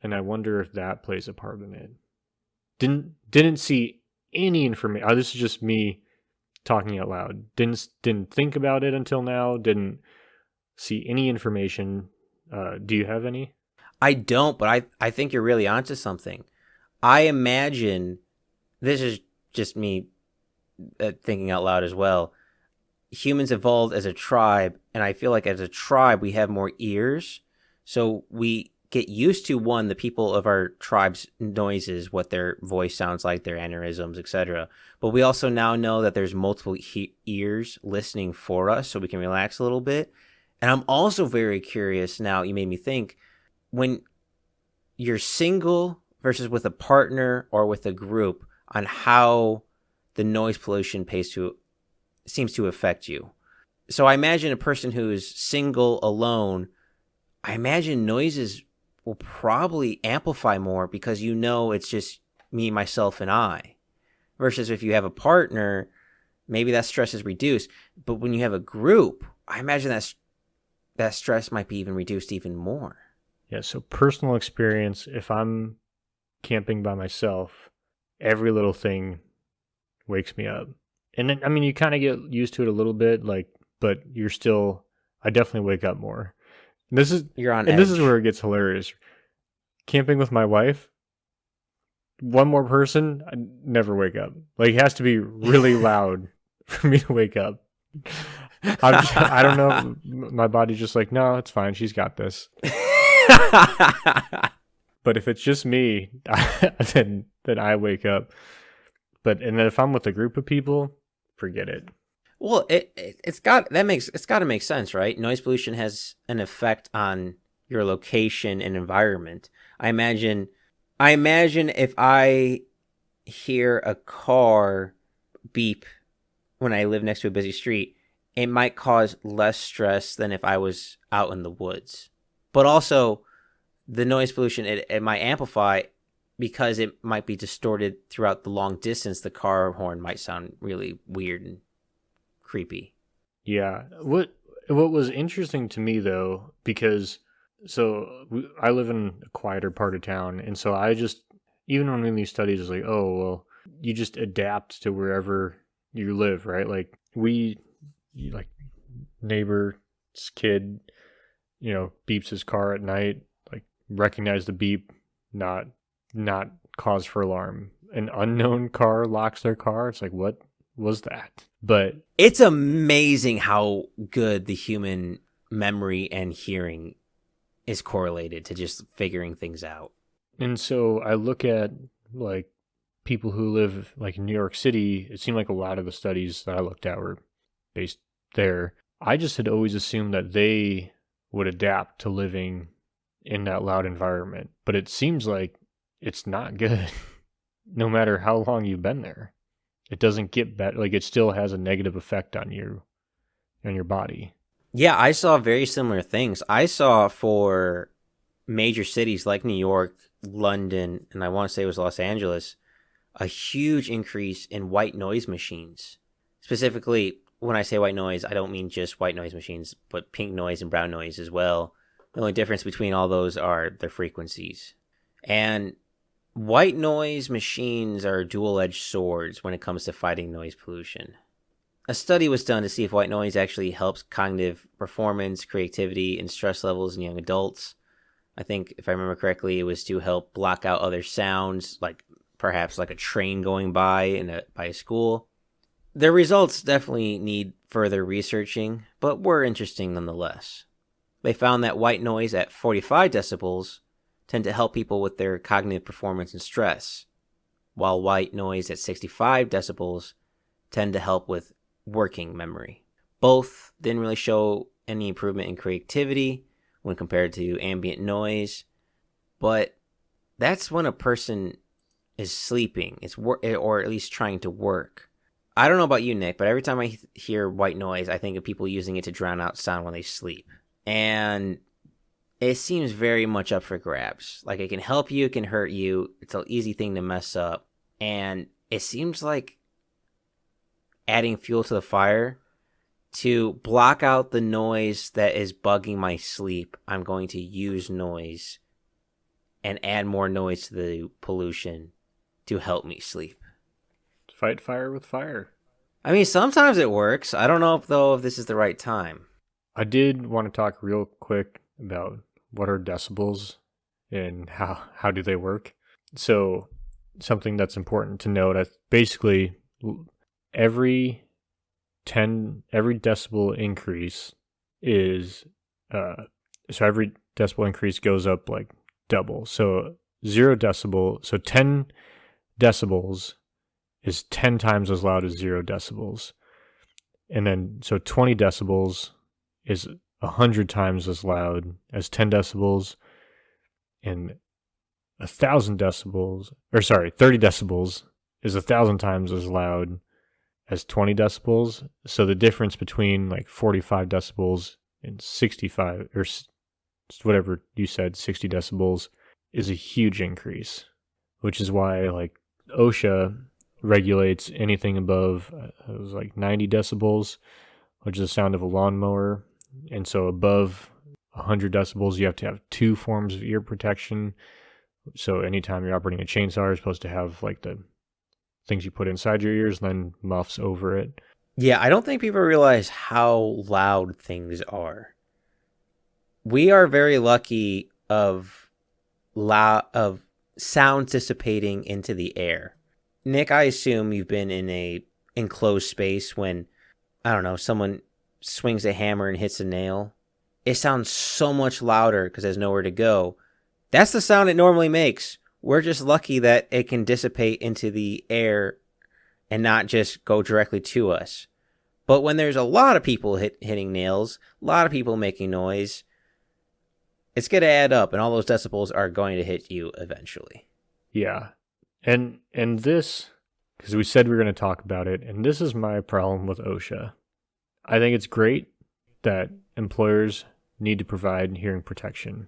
And I wonder if that plays a part in it. Didn't see any information. This is just me talking out loud. Didn't think about it until now. Didn't see any information. Do you have any? I don't, but I think you're really onto something. I imagine, this is just me thinking out loud as well, humans evolved as a tribe, and I feel like as a tribe we have more ears, so we get used to, one, the people of our tribe's noises, what their voice sounds like, their aneurysms, etc. But we also now know that there's multiple ears listening for us, so we can relax a little bit. And I'm also very curious now, you made me think, when you're single versus with a partner or with a group, on how the noise pollution seems to affect you. So I imagine a person who is single alone, I imagine noises will probably amplify more because it's just me, myself, and I. Versus if you have a partner, maybe that stress is reduced. But when you have a group, I imagine that stress might be even reduced even more. Yeah, so personal experience, if I'm camping by myself, every little thing wakes me up. And then, I mean, you kind of get used to it a little bit, but I definitely wake up more. You're on edge. This is where it gets hilarious. Camping with my wife, one more person, I never wake up. Like, it has to be really loud for me to wake up. I don't know. My body's just like, no, it's fine. She's got this. But if it's just me, then I wake up. And then if I'm with a group of people, forget it. Well, it's got to make sense, right? Noise pollution has an effect on your location and environment. I imagine if I hear a car beep when I live next to a busy street, it might cause less stress than if I was out in the woods. But also, the noise pollution, it might amplify because it might be distorted throughout the long distance. The car horn might sound really weird and creepy. Yeah. What was interesting to me, though, because I live in a quieter part of town, and so I just, even when in these studies, it's like, oh, well, you just adapt to wherever you live, right? Like like neighbor's kid, beeps his car at night, like recognize the beep, not cause for alarm. An unknown car locks their car. It's like, what was that? But it's amazing how good the human memory and hearing is correlated to just figuring things out. And so I look at like people who live like in New York City. It seemed like a lot of the studies that I looked at were based there. I just had always assumed that they would adapt to living in that loud environment, but it seems like it's not good. No matter how long you've been there, it doesn't get better. Like, it still has a negative effect on your body. Yeah, I saw very similar things. I saw for major cities like New York, London, and I want to say it was Los Angeles, a huge increase in white noise machines. Specifically, when I say white noise, I don't mean just white noise machines, but pink noise and brown noise as well. The only difference between all those are their frequencies. And white noise machines are dual-edged swords when it comes to fighting noise pollution. A study was done to see if white noise actually helps cognitive performance, creativity, and stress levels in young adults. I think, if I remember correctly, it was to help block out other sounds, like perhaps like a train going by by a school. Their results definitely need further researching, but were interesting nonetheless. They found that white noise at 45 decibels tend to help people with their cognitive performance and stress, while white noise at 65 decibels tend to help with working memory. Both didn't really show any improvement in creativity when compared to ambient noise, but that's when a person is sleeping, or at least trying to work. I don't know about you, Nick, but every time I hear white noise, I think of people using it to drown out sound when they sleep. And it seems very much up for grabs. Like, it can help you, it can hurt you. It's an easy thing to mess up. And it seems like adding fuel to the fire to block out the noise that is bugging my sleep. I'm going to use noise and add more noise to the pollution to help me sleep. Fight fire with fire. I mean, sometimes it works. I don't know, though, if this is the right time. I did want to talk real quick about what are decibels and how do they work. So something that's important to note, basically every decibel increase is so every decibel increase goes up like double. So 0 decibel, so 10 decibels is 10 times as loud as 0 decibels. And then so 20 decibels is 100 times as loud as 10 decibels, and 1,000 decibels, 30 decibels is 1,000 times as loud as 20 decibels. So the difference between like 45 decibels and 65, or whatever you said, 60 decibels, is a huge increase, which is why like OSHA regulates anything above it was like 90 decibels, which is the sound of a lawnmower. And so above 100 decibels, you have to have 2 forms of ear protection. So anytime you're operating a chainsaw, you're supposed to have like the things you put inside your ears and then muffs over it. Yeah, I don't think people realize how loud things are. We are very lucky of sound dissipating into the air. Nick, I assume you've been in a enclosed space when, I don't know, someone swings a hammer and hits a nail. It sounds so much louder because there's nowhere to go. That's the sound it normally makes. We're just lucky that it can dissipate into the air and not just go directly to us. But when there's a lot of people hitting nails, a lot of people making noise, it's going to add up, and all those decibels are going to hit you eventually. Yeah. And this, because we said we were going to talk about it, and this is my problem with OSHA. I think it's great that employers need to provide hearing protection,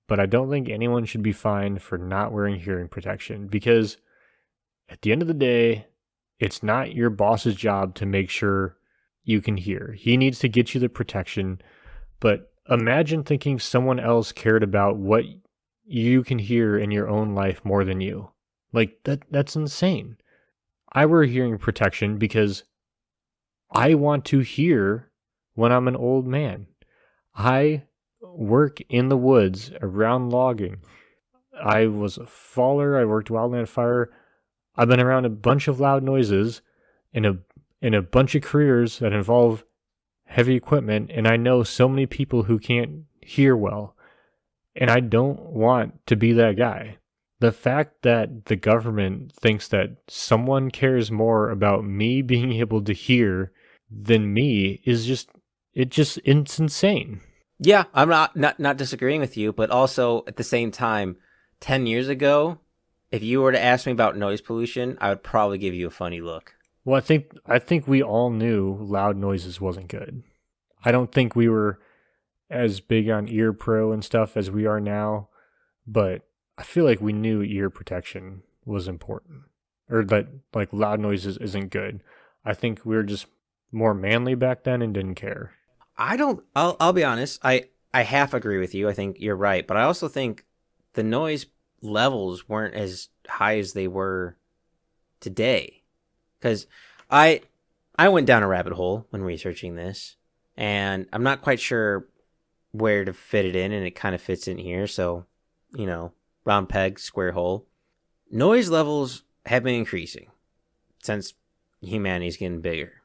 but I don't think anyone should be fined for not wearing hearing protection, because at the end of the day, it's not your boss's job to make sure you can hear. He needs to get you the protection, but imagine thinking someone else cared about what you can hear in your own life more than you. Like, that's insane. I wear hearing protection because I want to hear when I'm an old man. I work in the woods around logging. I was a faller. I worked wildland fire. I've been around a bunch of loud noises in a bunch of careers that involve heavy equipment, and I know so many people who can't hear well, and I don't want to be that guy. The fact that the government thinks that someone cares more about me being able to hear than me is it's insane. Yeah, I'm not disagreeing with you, but also at the same time, 10 years ago, if you were to ask me about noise pollution, I would probably give you a funny look. Well, I think we all knew loud noises wasn't good. I don't think we were as big on ear pro and stuff as we are now, but I feel like we knew ear protection was important, or that like loud noises isn't good. I think we were just more manly back then and didn't care. I'll be honest, I half agree with you. I think you're right, but I also think the noise levels weren't as high as they were today. Cuz I I went down a rabbit hole when researching this, and I'm not quite sure where to fit it in, and it kind of fits in here. So, round peg, square hole. Noise levels have been increasing since humanity's getting bigger.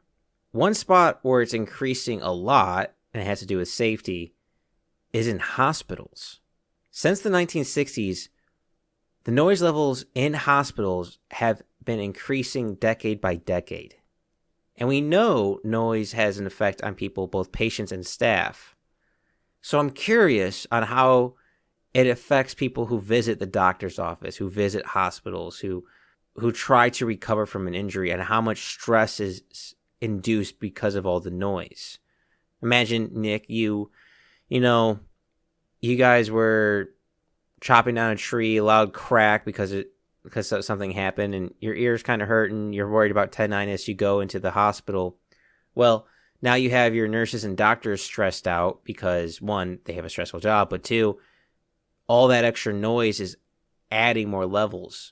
One spot where it's increasing a lot, and it has to do with safety, is in hospitals. Since the 1960s, the noise levels in hospitals have been increasing decade by decade. And we know noise has an effect on people, both patients and staff. So I'm curious on how it affects people who visit the doctor's office, who visit hospitals, who try to recover from an injury, and how much stress is induced because of all the noise. Imagine, Nick, you guys were chopping down a tree, a loud crack because something happened, and your ear's kind of hurt, and you're worried about tinnitus. You go into the hospital. Well, now you have your nurses and doctors stressed out because, one, they have a stressful job, but two, all that extra noise is adding more levels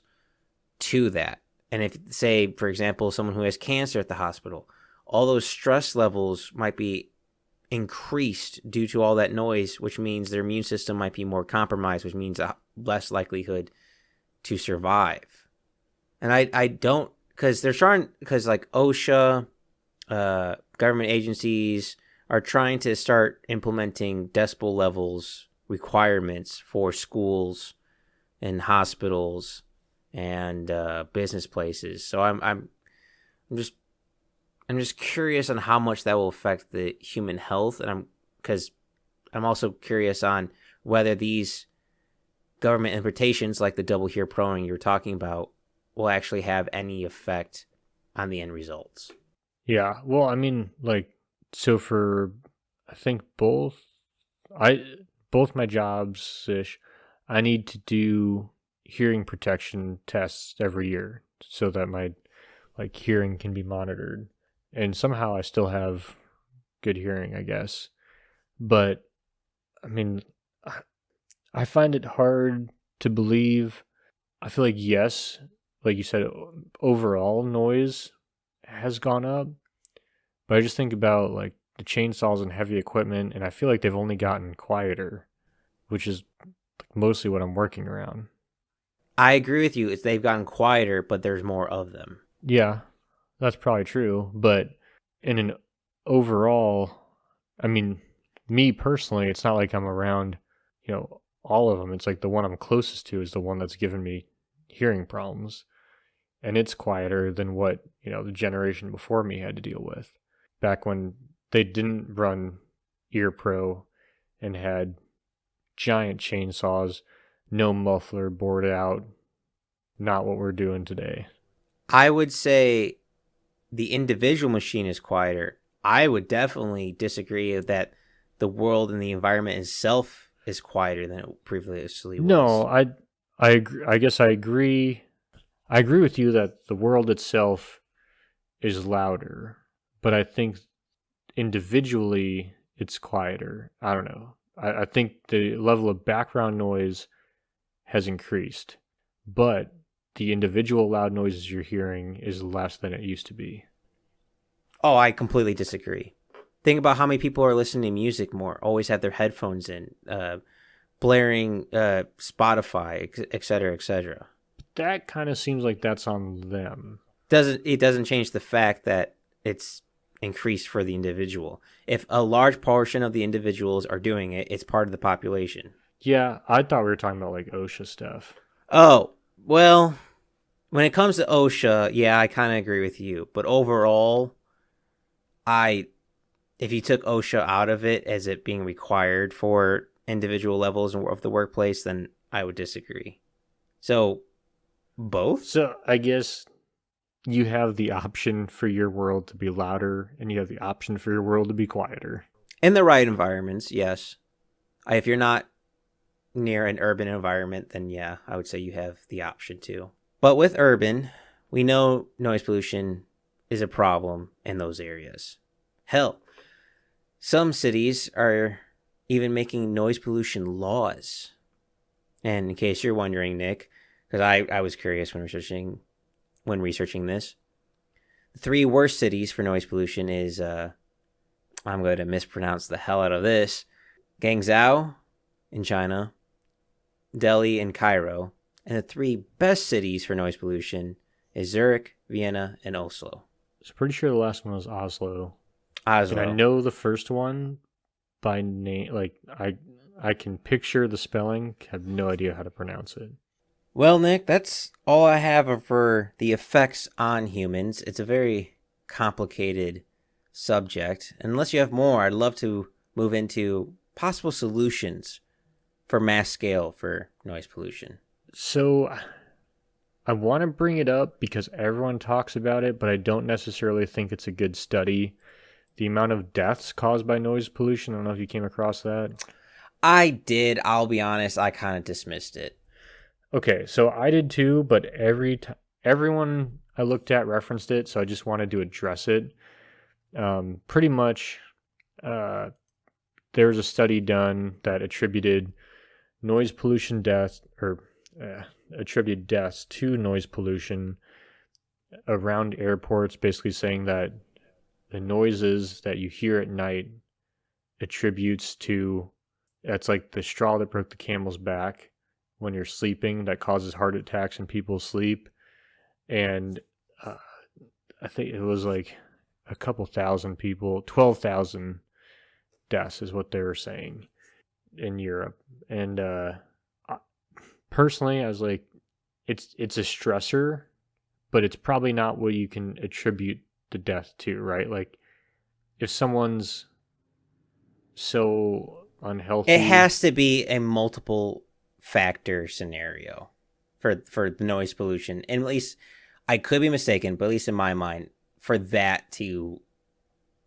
to that. And if, say, for example, someone who has cancer at the hospital, all those stress levels might be increased due to all that noise, which means their immune system might be more compromised, which means a less likelihood to survive. And I don't, because like OSHA, government agencies are trying to start implementing decibel levels requirements for schools and hospitals and business places. So I'm just curious on how much that will affect the human health, and I'm also curious on whether these government implementations, like the double hear proing you were talking about, will actually have any effect on the end results. Yeah. Well, I mean, like, so for I think both my jobs ish, I need to do hearing protection tests every year so that my like hearing can be monitored. And somehow I still have good hearing, I guess. But I mean, I find it hard to believe. I feel like, yes, like you said, overall noise has gone up. But I just think about like the chainsaws and heavy equipment, and I feel like they've only gotten quieter, which is like mostly what I'm working around. I agree with you. They've gotten quieter, but there's more of them. Yeah, that's probably true. But in an overall, I mean, me personally, it's not like I'm around, all of them. It's like the one I'm closest to is the one that's given me hearing problems. And it's quieter than what, the generation before me had to deal with. Back when they didn't run Ear Pro and had giant chainsaws, no muffler, bored out, not what we're doing today. I would say the individual machine is quieter. I would definitely disagree that the world and the environment itself is quieter than it previously was. No, I agree. I guess I agree. I agree with you that the world itself is louder, but I think individually it's quieter. I don't know. I think the level of background noise has increased, but the individual loud noises you're hearing is less than it used to be. Oh, I completely disagree. Think about how many people are listening to music more, always have their headphones in, blaring Spotify, et cetera, et cetera. That kind of seems like that's on them. It doesn't change the fact that it's increased for the individual. If a large portion of the individuals are doing it, it's part of the population. Yeah, I thought we were talking about like OSHA stuff. Oh, well, when it comes to OSHA, yeah, I kind of agree with you. But overall, If you took OSHA out of it as it being required for individual levels of the workplace, then I would disagree. So, both? So I guess you have the option for your world to be louder, and you have the option for your world to be quieter. In the right environments, yes. If you're not near an urban environment, then yeah, I would say you have the option to. But with urban, we know noise pollution is a problem in those areas. Hell, some cities are even making noise pollution laws. And in case you're wondering, Nick, because I was curious when researching this, the 3 worst cities for noise pollution is I'm going to mispronounce the hell out of this: Guangzhou in China, Delhi, and Cairo. And the 3 best cities for noise pollution is Zurich, Vienna, and Oslo. I'm pretty sure the last one was Oslo. Oslo. And I know the first one by name. Like, I can picture the spelling, have no idea how to pronounce it. Well, Nick, that's all I have for the effects on humans. It's a very complicated subject. Unless you have more, I'd love to move into possible solutions for mass scale for noise pollution. So I want to bring it up because everyone talks about it, but I don't necessarily think it's a good study. The amount of deaths caused by noise pollution, I don't know if you came across that. I did. I'll be honest, I kind of dismissed it. Okay, so I did too, but everyone I looked at referenced it, so I just wanted to address it. Pretty much, there was a study done that attributed noise pollution deaths, or attributed deaths to noise pollution around airports, basically saying that the noises that you hear at night attributes to, that's like the straw that broke the camel's back when you're sleeping, that causes heart attacks in people's sleep. And I think it was like a couple thousand people, 12,000 deaths is what they were saying in Europe. And personally, I was like, it's a stressor, but it's probably not what you can attribute the death to, right? Like, if someone's so unhealthy, it has to be a multiple factor scenario for the noise pollution. And at least, I could be mistaken, but at least in my mind, for that to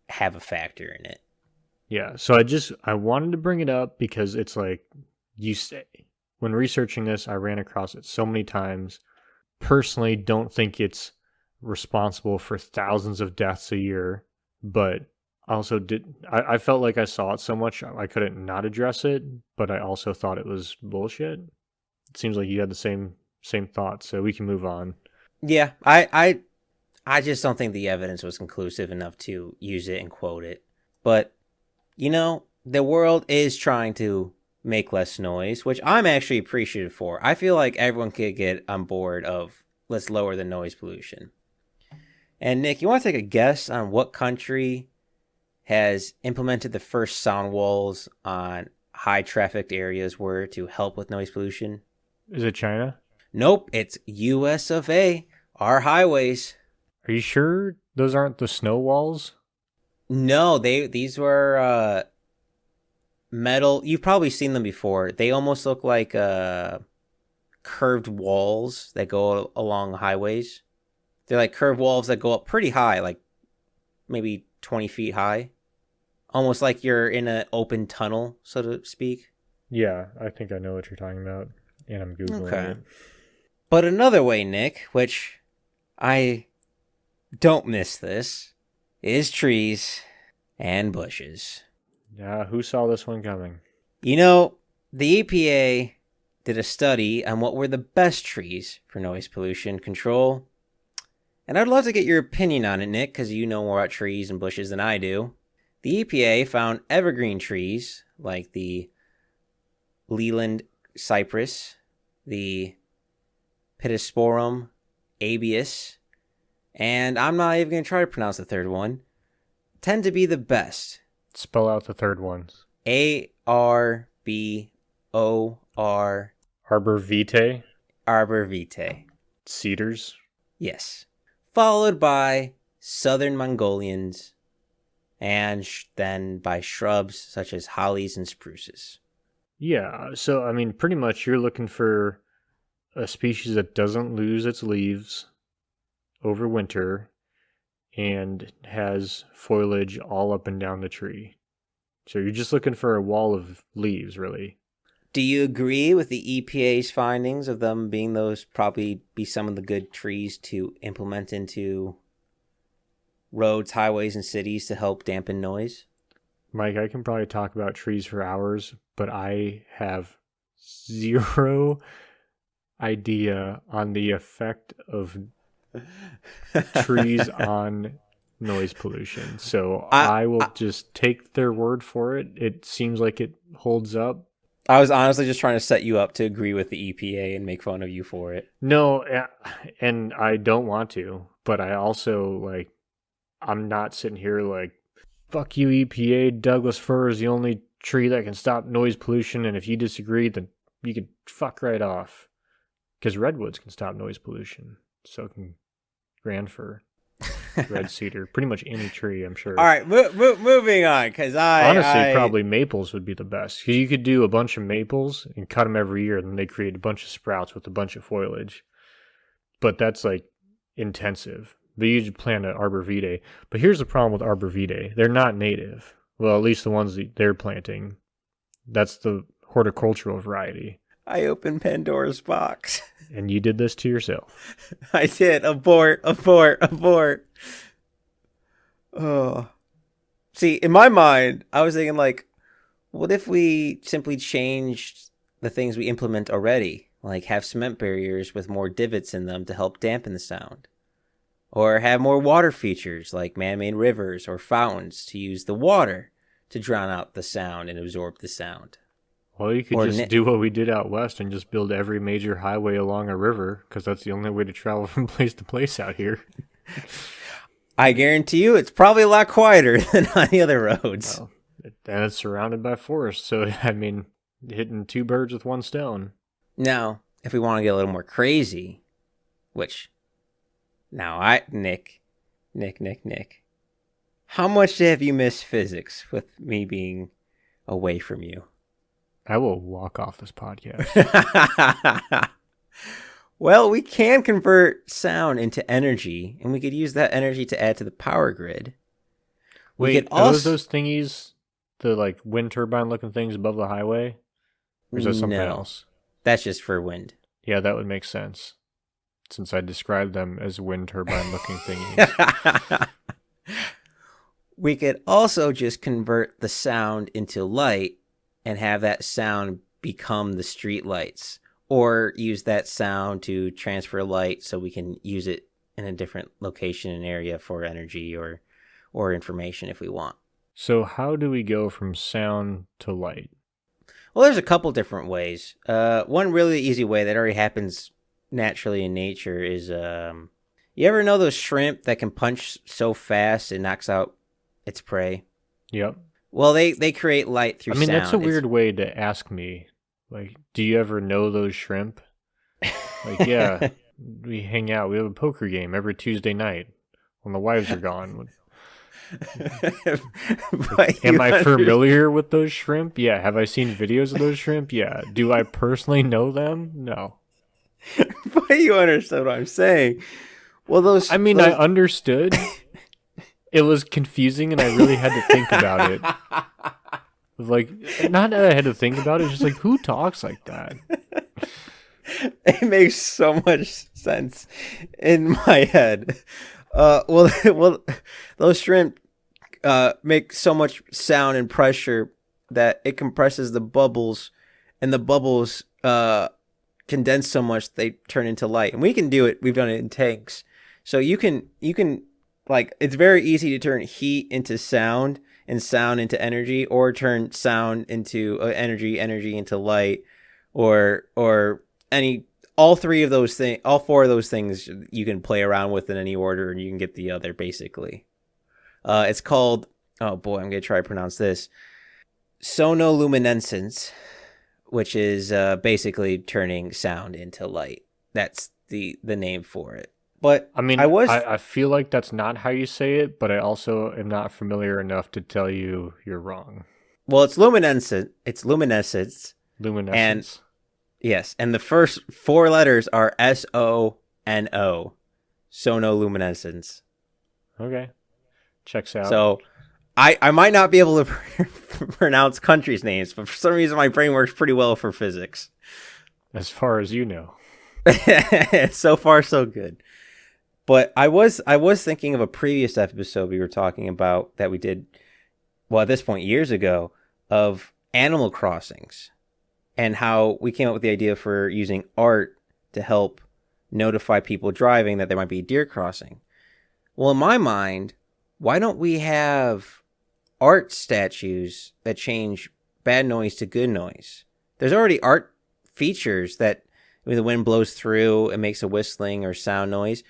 have a factor in it. Yeah, so I wanted to bring it up because it's like, you say, when researching this, I ran across it so many times. Personally, don't think it's responsible for thousands of deaths a year, but also I felt like I saw it so much I couldn't not address it, but I also thought it was bullshit. It seems like you had the same thoughts, so we can move on. Yeah, I just don't think the evidence was conclusive enough to use it and quote it. But, the world is trying to make less noise, which I'm actually appreciative for. I feel like everyone could get on board of let's lower the noise pollution. And Nick, you want to take a guess on what country has implemented the first sound walls on high trafficked areas were to help with noise pollution? Is it China? Nope, it's US of A, our highways. Are you sure those aren't the snow walls? No, these were metal. You've probably seen them before. They almost look like curved walls that go along highways. They're like curved walls that go up pretty high, like maybe 20 feet high. Almost like you're in an open tunnel, so to speak. Yeah, I think I know what you're talking about, and I'm Googling it. But another way, Nick, which I don't miss this, is trees and bushes. Yeah, who saw this one coming? The EPA did a study on what were the best trees for noise pollution control. And I'd love to get your opinion on it, Nick, because you know more about trees and bushes than I do. The EPA found evergreen trees like the Leland cypress, the Pittosporum abies, and I'm not even going to try to pronounce the third one, tend to be the best. Spell out the third one. Arbor. Arbor vitae? Arbor vitae. Cedars? Yes. Followed by Southern Mongolians and then by shrubs such as hollies and spruces. Yeah, so I mean, pretty much you're looking for a species that doesn't lose its leaves over winter and has foliage all up and down the tree. So you're just looking for a wall of leaves, really. Do you agree with the EPA's findings of them being those probably be some of the good trees to implement into roads, highways, and cities to help dampen noise? Mike, I can probably talk about trees for hours, but I have zero idea on the effect of trees on noise pollution. So I will just take their word for it. It seems like it holds up. I was honestly just trying to set you up to agree with the EPA and make fun of you for it. No, and I don't want to, but I also I'm not sitting here like, fuck you, EPA. Douglas fir is the only tree that can stop noise pollution, and if you disagree, then you can fuck right off. Because redwoods can stop noise pollution. So can grand fir, red cedar, pretty much any tree, I'm sure. All right, moving on, because honestly, probably maples would be the best. Because you could do a bunch of maples and cut them every year, and then they create a bunch of sprouts with a bunch of foliage. But that's like intensive. But you should plant an arborvitae. But here's the problem with arborvitae. They're not native. Well, at least the ones that they're planting. That's the horticultural variety. I opened Pandora's box. And you did this to yourself. I did. Abort. Oh. See, in my mind, I was thinking like, what if we simply changed the things we implement already? Like have cement barriers with more divots in them to help dampen the sound. Or have more water features like man-made rivers or fountains to use the water to drown out the sound and absorb the sound. Well, you could just do what we did out west and just build every major highway along a river, because that's the only way to travel from place to place out here. I guarantee you it's probably a lot quieter than on the other roads. Well, and it's surrounded by forests, so, I mean, hitting two birds with one stone. Now, if we want to get a little more crazy, which, now Nick, how much have you missed physics with me being away from you? I will walk off this podcast. Well, we can convert sound into energy, and we could use that energy to add to the power grid. Wait, are those thingies, the like wind turbine looking things above the highway? Or is that something else? That's just for wind. Yeah, that would make sense, since I described them as wind turbine looking thingies. We could also just convert the sound into light and have that sound become the street lights, or use that sound to transfer light so we can use it in a different location and area for energy or information if we want. So how do we go from sound to light? Well, there's a couple different ways. One really easy way that already happens naturally in nature is, you ever know those shrimp that can punch so fast it knocks out its prey? Yep. Well, they create light through sound. That's a weird way to ask me. Like, do you ever know those shrimp? Like, yeah, we hang out. We have a poker game every Tuesday night when the wives are gone. Like, am I familiar with those shrimp? Yeah. Have I seen videos of those shrimp? Yeah. Do I personally know them? No. But you understood what I'm saying. Well, I understood. It was confusing, and I really had to think about it. Like, not that I had to think about it, just like, who talks like that? It makes so much sense in my head. Well, those shrimp make so much sound and pressure that it compresses the bubbles, and the bubbles condense so much they turn into light. And we can do it. We've done it in tanks. So you can like, it's very easy to turn heat into sound and sound into energy, or turn sound into energy into light, or all four of those things you can play around with in any order, and you can get the other basically. It's called, oh boy, I'm gonna try to pronounce this, sonoluminescence, which is basically turning sound into light. That's the name for it. But I mean, I was I feel like that's not how you say it, but I also am not familiar enough to tell you you're wrong. well, it's luminescent. It's luminescence, and Luminescence. yes, and the first four letters are SONO, sonoluminescence. Okay. Checks out. So I might not be able to pronounce countries' names, but for some reason my brain works pretty well for physics. As far as you know. So far, so good. But I was thinking of a previous episode we were talking about that we did, well, at this point years ago, of animal crossings and how we came up with the idea for using art to help notify people driving that there might be a deer crossing. Well, in my mind, why don't we have art statues that change bad noise to good noise? There's already art features that when the wind blows through, it makes a whistling or sound noise.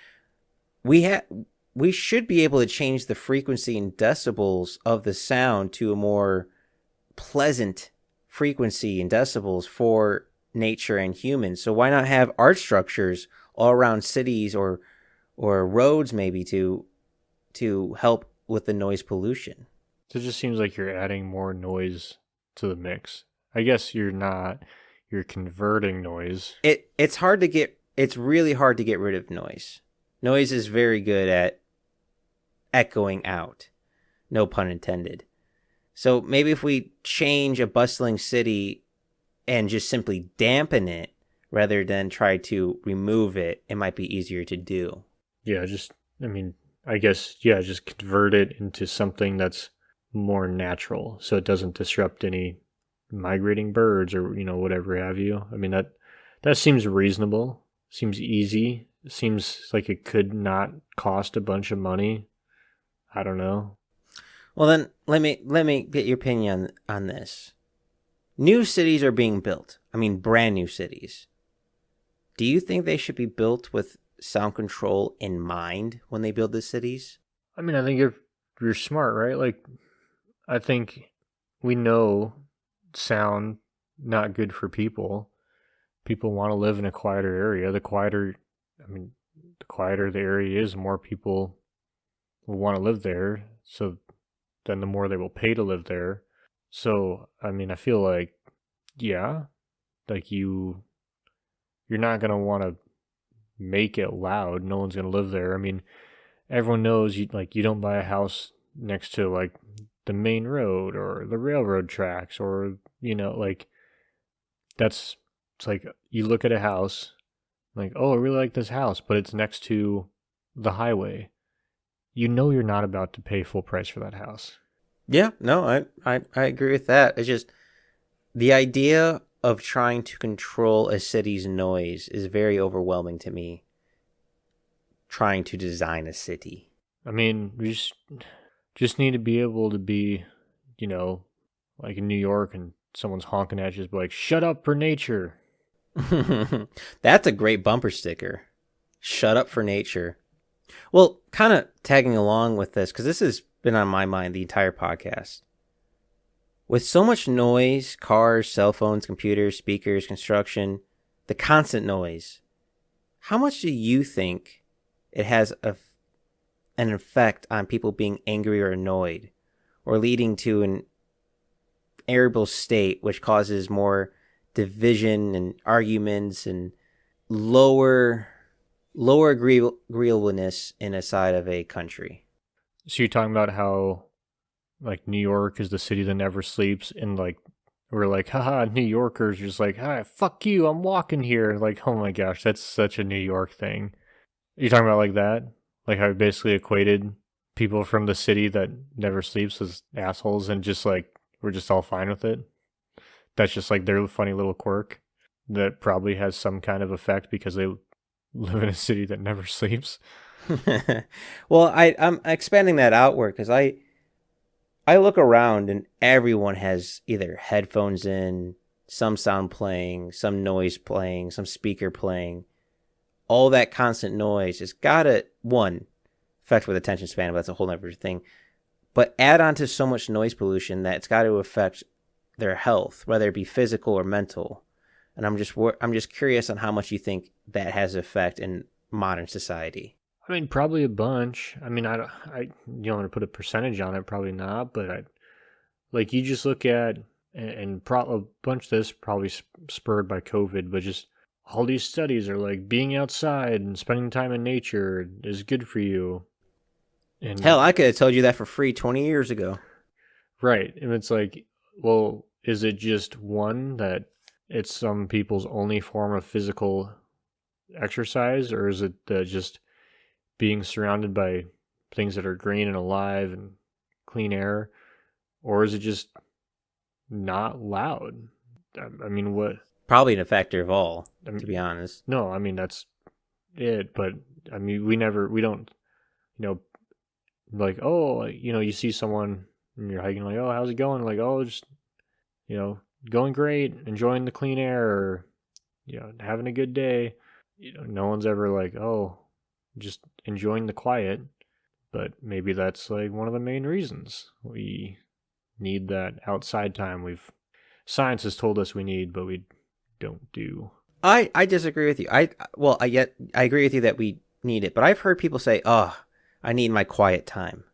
We should be able to change the frequency and decibels of the sound to a more pleasant frequency and decibels for nature and humans. So why not have art structures all around cities or roads maybe to help with the noise pollution? It just seems like you're adding more noise to the mix. I guess you're not. You're converting noise. It's really hard to get rid of noise. Noise is very good at echoing out. No pun intended. So maybe if we change a bustling city and just simply dampen it rather than try to remove it, it might be easier to do. Yeah, I guess, yeah, just convert it into something that's more natural so it doesn't disrupt any migrating birds or, whatever have you. I mean, that seems reasonable, seems easy, seems like it could not cost a bunch of money. I don't know. Well, then let me get your opinion on this. New cities are being built. I mean, brand new cities. Do you think they should be built with sound control in mind when they build the cities? I mean, I think if you're smart, right? Like, I think we know sound not good for people. People want to live in a quieter area. The quieter the area is, the more people will want to live there. So then the more they will pay to live there. So, I mean, I feel like, yeah, like you're not going to want to make it loud. No one's going to live there. I mean, everyone knows you don't buy a house next to like the main road or the railroad tracks or like it's like you look at a house like, oh, I really like this house, but it's next to the highway. You're not about to pay full price for that house. Yeah, no, I agree with that. It's just the idea of trying to control a city's noise is very overwhelming to me. Trying to design a city. I mean, we just need to be able to be, like in New York and someone's honking at you, just be like, shut up for nature. That's a great bumper sticker. Shut up for nature. Well, kind of tagging along with this, because this has been on my mind the entire podcast. With so much noise, cars, cell phones, computers, speakers, construction, the constant noise, how much do you think it has an effect on people being angry or annoyed, or leading to an irritable state, which causes more division and arguments and lower agreeableness in a side of a country? So you're talking about how like New York is the city that never sleeps, and like we're like, haha, New Yorkers are just like, hi, fuck you, I'm walking here. Like, oh my gosh, that's such a New York thing. You're talking about like that? Like how I basically equated people from the city that never sleeps as assholes, and just like we're just all fine with it. That's just like their funny little quirk that probably has some kind of effect because they live in a city that never sleeps. Well, I'm expanding that outward because I look around and everyone has either headphones in, some sound playing, some noise playing, some speaker playing. All that constant noise has got to, one, affect with attention span, but that's a whole other thing. But add on to so much noise pollution that it's got to affect their health, whether it be physical or mental. And I'm just curious on how much you think that has effect in modern society. I mean, probably a bunch. I mean, I you don't want to put a percentage on it, probably not, but like you just look at, a bunch of this probably spurred by COVID, but just all these studies are like being outside and spending time in nature is good for you. And Hell, I could have told you that for free 20 years ago. right. And it's like, well, is it just one that it's some people's only form of physical exercise, or is it just being surrounded by things that are green and alive and clean air, or is it just not loud? I mean, what? Probably a factor of all, I mean, to be honest. no, I mean that's it. But I mean, we don't, you know, like, oh, you see someone and you're hiking, like, oh, how's it going? Like, oh, just, going great, enjoying the clean air, or, having a good day. No one's ever like, oh, just enjoying the quiet. But maybe that's like one of the main reasons we need that outside time. Science has told us we need, but we don't do. I disagree with you. I agree with you that we need it, but I've heard people say, "Oh, I need my quiet time,"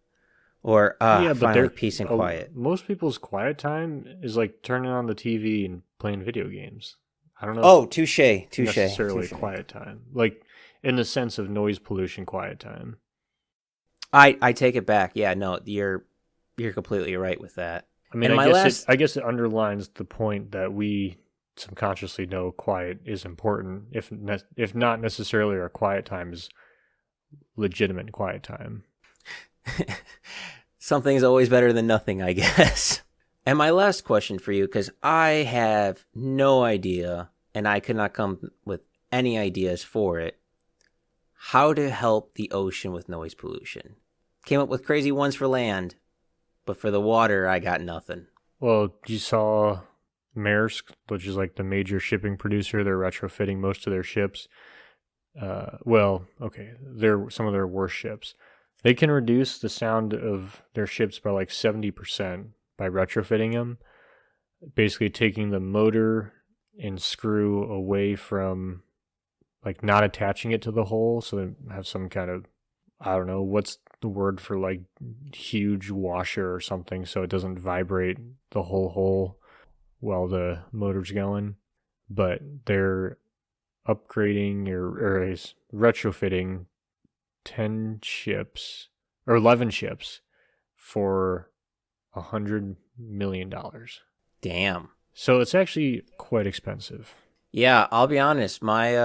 or Yeah, but finally peace and quiet." Most people's quiet time is like turning on the TV and playing video games. I don't know. Oh, touche, Necessarily quiet time, like in the sense of noise pollution, quiet time. I take it back. Yeah, no, you're completely right with that. I mean, I guess it underlines the point that we subconsciously know quiet is important, if not necessarily our quiet time is legitimate quiet time. Something's always better than nothing, I guess. And my last question for you, because I have no idea, and I could not come with any ideas for it, how to help the ocean with noise pollution. Came up with crazy ones for land, but for the water, I got nothing. Well, you saw Maersk, which is like the major shipping producer. They're retrofitting most of their ships. They're some of their worst ships. They can reduce the sound of their ships by like 70% by retrofitting them. Basically taking the motor and screw away from, like, not attaching it to the hull, so they have some kind of, I don't know, what's the word for, like, huge washer or something, so it doesn't vibrate the whole hull while the motor's going. But they're upgrading or retrofitting 10 ships or 11 ships for $100 million. Damn. So it's actually quite expensive. Yeah, I'll be honest. My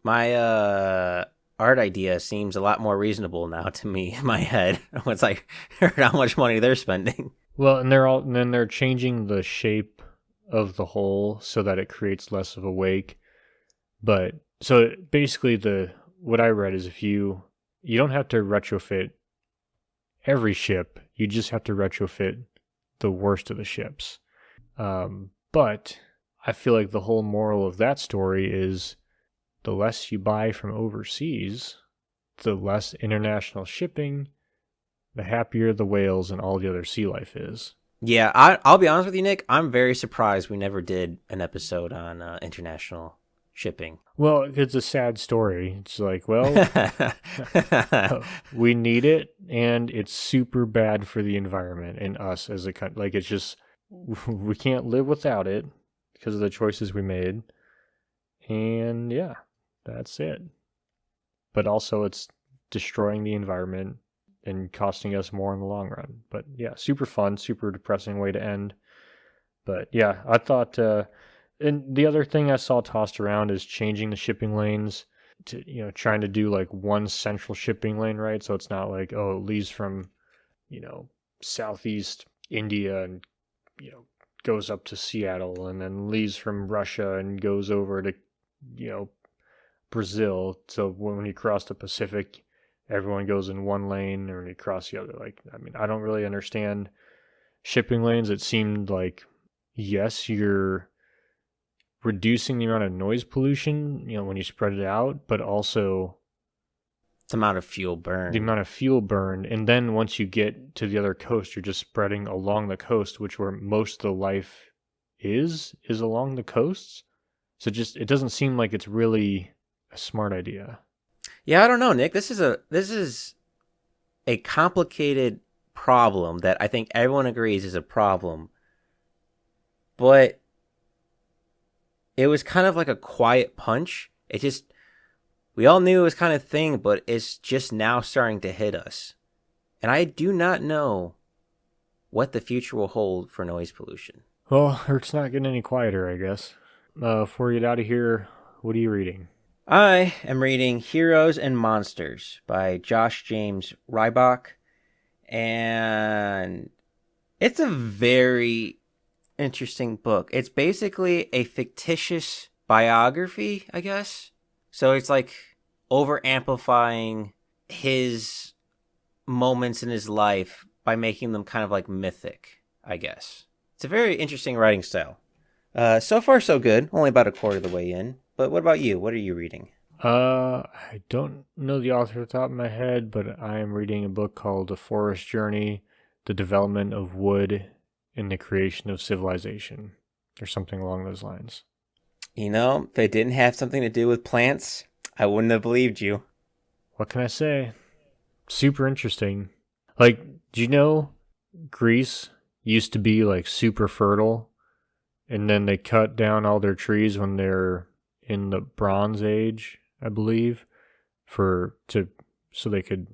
art idea seems a lot more reasonable now to me in my head once I heard how much money they're spending. Well, and then they're changing the shape of the hole so that it creates less of a wake. But so basically, what I read is if you don't have to retrofit every ship, you just have to retrofit the worst of the ships. But I feel like the whole moral of that story is the less you buy from overseas, the less international shipping, the happier the whales and all the other sea life is. Yeah, I'll be honest with you, Nick. I'm very surprised we never did an episode on international shipping. Well, it's a sad story. It's like, well, we need it, and it's super bad for the environment and us as a country. Like, it's just, we can't live without it because of the choices we made. And yeah, that's it. But also, it's destroying the environment and costing us more in the long run. But yeah, super fun, super depressing way to end. But yeah, I thought, and the other thing I saw tossed around is changing the shipping lanes to, trying to do like one central shipping lane, right? So it's not like, oh, it leaves from, Southeast India and, goes up to Seattle and then leaves from Russia and goes over to, Brazil. So when you cross the Pacific, everyone goes in one lane, or when you cross the other. Like, I mean, I don't really understand shipping lanes. It seemed like, yes, you're reducing the amount of noise pollution, when you spread it out, but also the amount of fuel burned. And then once you get to the other coast, you're just spreading along the coast, which where most of the life is along the coasts. So it doesn't seem like it's really a smart idea. Yeah, I don't know, Nick. This is a complicated problem that I think everyone agrees is a problem. But it was kind of like a quiet punch. We all knew it was kind of thing, but it's just now starting to hit us. And I do not know what the future will hold for noise pollution. Well, Earth's not getting any quieter, I guess. Before we get out of here, what are you reading? I am reading Heroes and Monsters by Josh James Rybach, and it's a very interesting book. It's basically a fictitious biography, I guess. So it's like over amplifying his moments in his life by making them kind of like mythic, I guess. It's a very interesting writing style. So far, so good. Only about a quarter of the way in. But what about you? What are you reading? I don't know the author at the top of my head, but I am reading a book called The Forest Journey, The Development of Wood and the Creation of Civilization, or something along those lines. You know, if it didn't have something to do with plants, I wouldn't have believed you. What can I say? Super interesting. Like, do you know Greece used to be like super fertile, and then they cut down all their trees when they're in the Bronze Age, I believe, so they could,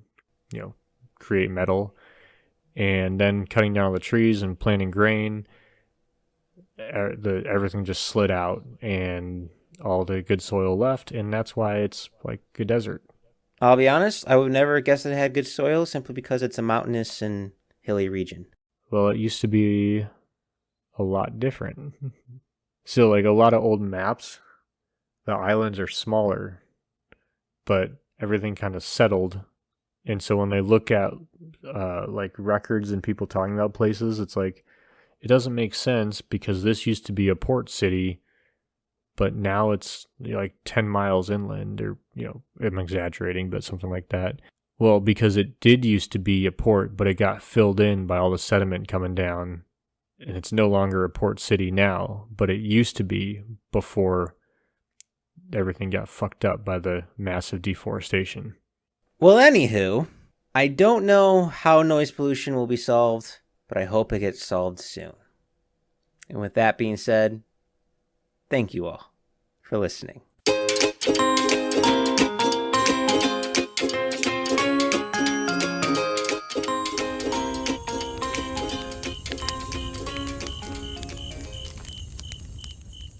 create metal, and then cutting down all the trees and planting grain, everything just slid out and all the good soil left, and that's why it's like a desert. I'll be honest, I would never guess it had good soil simply because it's a mountainous and hilly region. Well, it used to be a lot different. So, like a lot of old maps, the islands are smaller, but everything kind of settled. And so when they look at like records and people talking about places, it's like, it doesn't make sense because this used to be a port city, but now it's like 10 miles inland, or, I'm exaggerating, but something like that. Well, because it did used to be a port, but it got filled in by all the sediment coming down, and it's no longer a port city now, but it used to be before everything got fucked up by the massive deforestation. Well, anywho, I don't know how noise pollution will be solved, but I hope it gets solved soon. And with that being said, thank you all for listening.